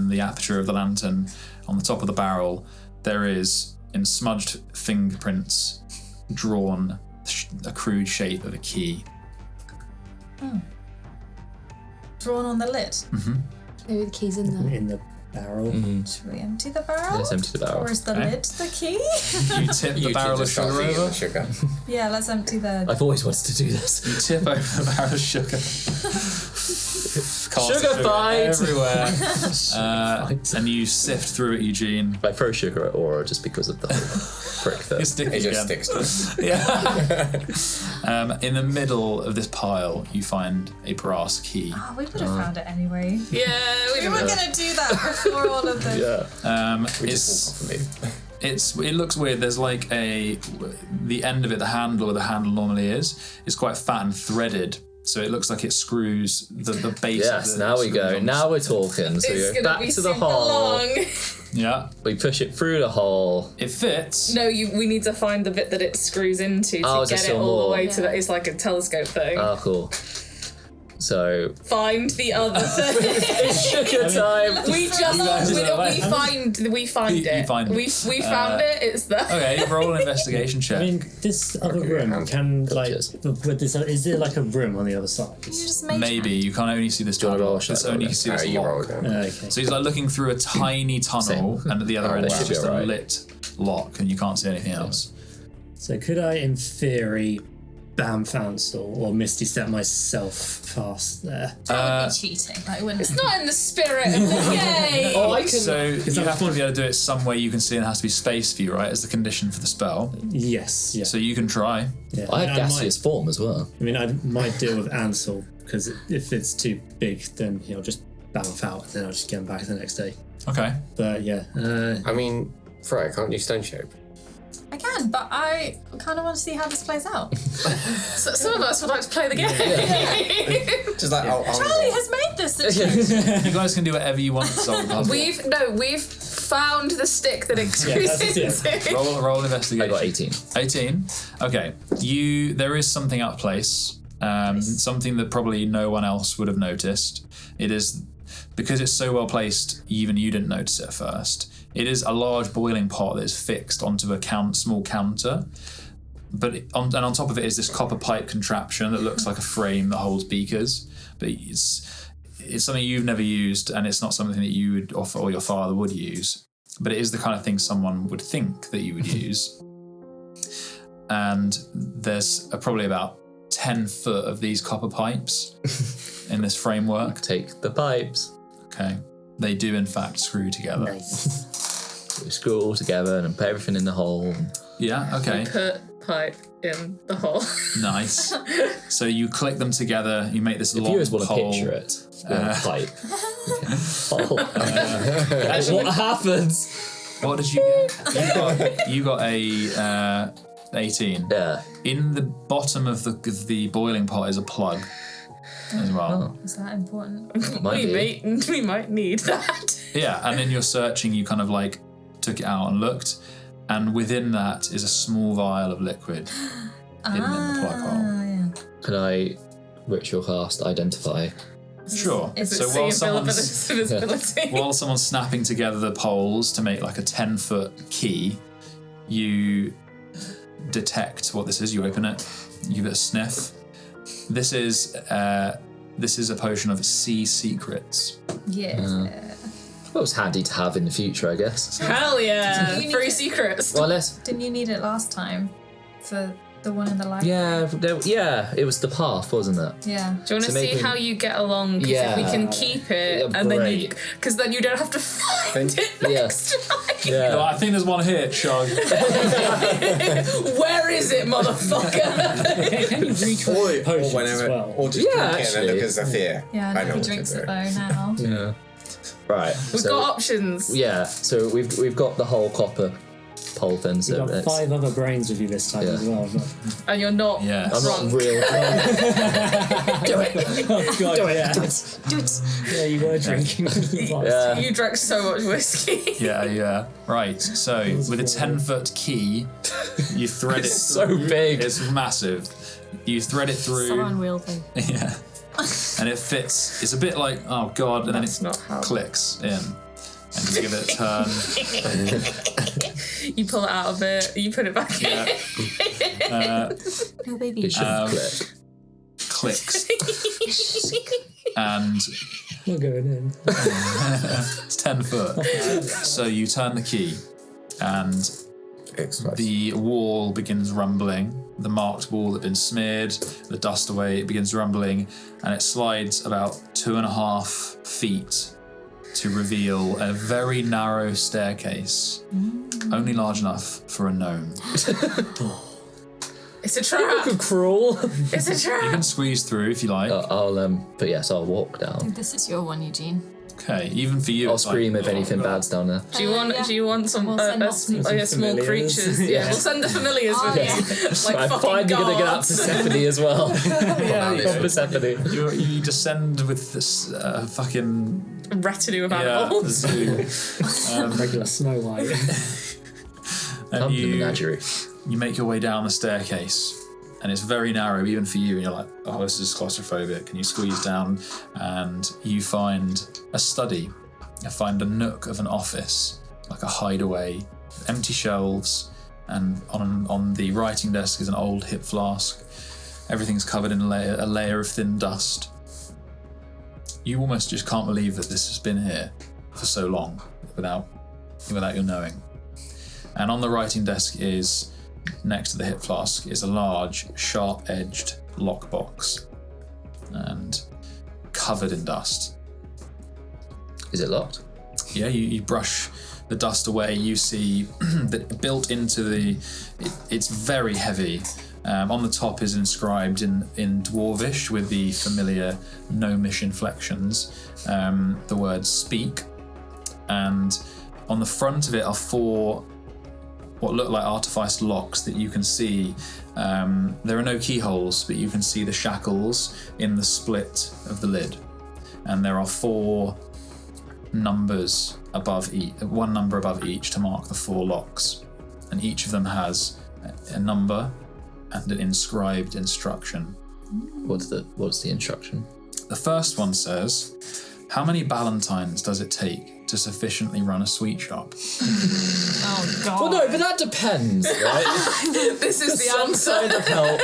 the aperture of the lantern. On the top of the barrel, there is in smudged fingerprints drawn a crude shape of a key. Drawn on the lid. Maybe the key's in there. In the barrel. Should we empty the barrel? Let's empty the barrel. Or is the Okay. lid the key? You tip the barrel of sugar over. Sugar. Yeah, let's empty the. I've always wanted to do this. You tip over the barrel of sugar. cast Sugar fight! everywhere. And you sift through it, Eugene. I throw sugar at Aura just because of the whole prick thing. You're sticking It just again. sticks to it. Yeah. In the middle of this pile, you find a brass key. Oh, we would have found it anyway. Yeah, We were going to do that before all of this. Yeah. We just walk off and leave. It looks weird. There's like the end of it, the handle where the handle normally is quite fat and threaded. So it looks like it screws the base. Yes, of the now we go. screws on. Now we're talking. So it's we gonna go back be to the super hole. long. Yeah, We push it through the hole. it fits. No, we need to find the bit that it screws into Oh, to is there get it still all the more? way to that. It's like a telescope thing. Oh, cool. So Find the other thing. it's sugar time. we find You it. find it. We found it. It's there. Okay, roll an investigation check. I mean, this other room can like Cheers. with this. Is there like a room on the other side? You just made Maybe you can't only see this Do you wanna tunnel. roll a It's shot only roll you see this You roll lock. it. Okay. So he's like looking through a tiny tunnel, Same. and at the other Oh, end wow. is just Should be a alright. lit lock, and you can't see anything else. So could I, in theory, Bam Fancel or Misty Step myself past there? That would be cheating. Like, wouldn't It's not in the spirit of the game. Oh, I can. So you that have to fun? be able to do it some way you can see, and it has to be space for you, right? As the condition for the spell. Yes. Yeah. So you can try. yeah. I have might- gaseous form as well. I mean, I might deal with Ansel because if it's too big, then he'll just bounce out, and then I'll just get him back the next day. Okay. But yeah, I mean, Freya, can't you stone shape? I can, but I kind of want to see how this plays out. So some of us would like to play the game. Just like, Charlie has made this. You guys can do whatever you want to solve the puzzle. We've found the stick that it that's screws it. into. Roll investigation. I got 18. 18. Okay. There is something out of place. Something that probably no one else would have noticed. It is because it's so well placed. Even you didn't notice it at first. It is a large boiling pot that is fixed onto a small counter. But on top of it is this copper pipe contraption that looks like a frame that holds beakers. But it's something you've never used, and it's not something that you would or your father would use. But it is the kind of thing someone would think that you would use. And there's probably about 10 foot of these copper pipes in this framework. Take the pipes. Okay. They do, in fact, screw together. nice. We screw it all together and put everything in the hole. Yeah, okay. Put pipe in the hole. Nice. So you click them together, you make this If long you guys want to pole. picture it, we're on a pipe. Hole. What happens? What did you get? You got a 18. Yeah. In the bottom of the boiling pot is a plug as well. Oh. Is that important? We might need that. Yeah, and in your searching, you kind of like took it out and looked, and within that is a small vial of liquid hidden in the plug hole. Yeah. Can I ritual cast identify? Sure. Is it So while someone's Visibility. while someone's snapping together the poles to make like a 10-foot key, you detect what this is. You open it, you give it a sniff. This is a potion of sea secrets. Yeah. Well, it's handy to have in the future, I guess. Hell yeah. You Free need- secrets. Well, let's. Didn't you need it last time for the one in the library? Yeah, it was the path, wasn't it? Yeah. Do you want to So see maybe- how you get along? Because if we Yeah. can keep it, Yeah, and then great. because then you don't have to find it Yeah. next time. Yeah. I think there's one here, Chug. Where is it, motherfucker? Potions as well. or just Yeah, drink it and then look at Xethir. Yeah, I know nobody what to drinks do. it though now. Yeah. Right. We've so, got options. Yeah, so we've got the whole copper pole thing. So You've got it's- 5 other brains with you this time Yeah. as well. But... And you're not Yes. I'm drunk. not real. Do it! Oh god, yeah. Do it. Yeah, you were drinking. Yeah. You drank so much whiskey. Yeah. Right. So with a 10-foot key, you thread it. It's so through. big. It's massive. You thread it through. So unwieldy. Yeah. And it fits. It's a bit like, oh god, and That's then not how. it clicks in. And you give it a turn. You pull it out of it. You put it back in. No baby. It shouldn't click. Clicks. And We're going in. it's 10 foot. So you turn the key, and Explodes. the wall begins rumbling. the marked wall had been smeared, the dust away, it begins rumbling, and it slides about 2.5 feet to reveal a very narrow staircase, only large enough for a gnome. It's a trap. Could crawl. It's a trap. You can squeeze through if you like. But yes, I'll walk down. This is your one, Eugene. Okay, even for you. I'll it's scream like, if anything bad's down there. Do you want some We'll send small familiars. creatures? Yeah, we'll send the familiars with you. Like I'm fucking finally guards. gonna get out Persephone as well. Yeah, Persephone. you descend with this fucking retinue of the animals. zoo. Regular Snow White. And Come to the menagerie. you make your way down the staircase, and it's very narrow even for you, and you're like, oh, this is claustrophobic, and you squeeze down and you find a study. You find a nook of an office, like a hideaway, empty shelves, and on the writing desk is an old hip flask. Everything's covered in a layer of thin dust. You almost just can't believe that this has been here for so long without your knowing. And on the writing desk is, next to the hip flask, is a large, sharp-edged lockbox and covered in dust. Is it locked? Yeah, you brush the dust away. You see that built into it's very heavy. On the top is inscribed in Dwarvish with the familiar gnomish inflections, the word speak. And on the front of it are 4 what look like artifice locks that you can see. There are no keyholes, but you can see the shackles in the split of the lid. And there are 4 numbers above each, 1 number above each to mark the 4 locks. And each of them has a number and an inscribed instruction. What's the instruction? The first one says, how many Ballantines does it take to sufficiently run a sweet shop? Oh, God. Well, no, but that depends, right? This is the Some answer. side of help.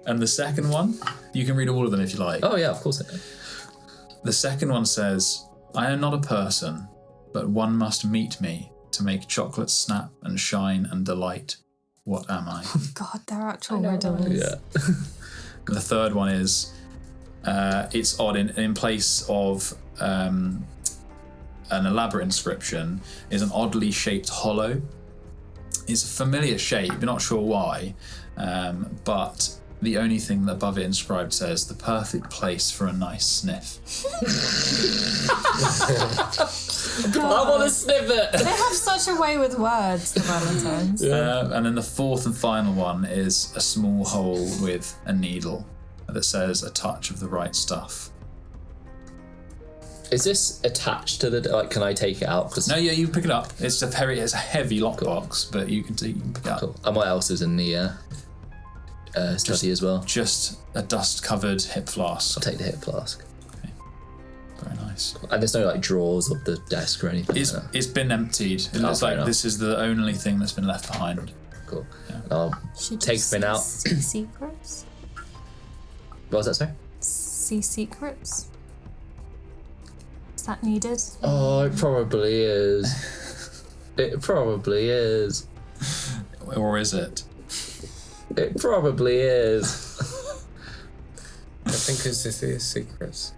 And the second one, you can read all of them if you like. Oh yeah, of course I can. The second one says, I am not a person, but one must meet me to make chocolate snap and shine and delight. What am I? God, they're actual riddles. Yeah. The third one is, it's odd, in place of an elaborate inscription is an oddly shaped hollow. It's a familiar shape, you're not sure why, but the only thing above it inscribed says, the perfect place for a nice sniff. I want to sniff it. They have such a way with words, the Valentines. And then the fourth and final one is a small hole with a needle that says a touch of the right stuff. Is this attached to the? Like, can I take it out? No, yeah, you can pick it up. It's a heavy lockbox, but you can pick it up. Cool. And what else is in the study as well? Just a dust-covered hip flask. I'll take the hip flask. Okay. Very nice. And there's no like drawers of the desk or anything. It's like that? it's been emptied. It looks fair like enough. this is the only thing that's been left behind. Cool. Yeah. I'll take the bin out. See secrets? What was that, sorry? See secrets? Is that needed? Oh, it probably is. It probably is. Or is it? It probably is. I think it's Xethir's secrets.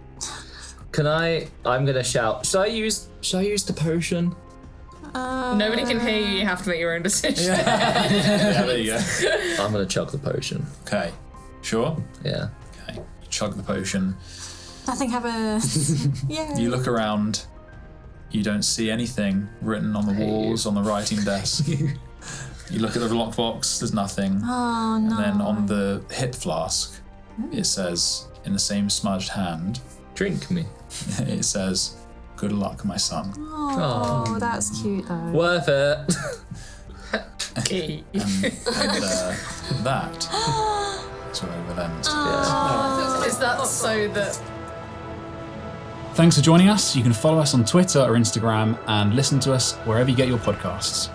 I'm gonna shout. Should I use the potion? Nobody can hear you. You have to make your own decision. Yeah, there you go. I'm gonna chug the potion. Okay. Sure? Yeah. Okay. You chug the potion. Nothing happens. Yeah. You look around. You don't see anything written on the walls, on the writing desk. You look at the lockbox, there's nothing. Oh, no. And then on the hip flask, it says, in the same smudged hand, Drink me. it says, good luck, my son. Oh, that's cute though. Worth it. Okay. And that is where we will end. Is that so that... Thanks for joining us. You can follow us on Twitter or Instagram and listen to us wherever you get your podcasts.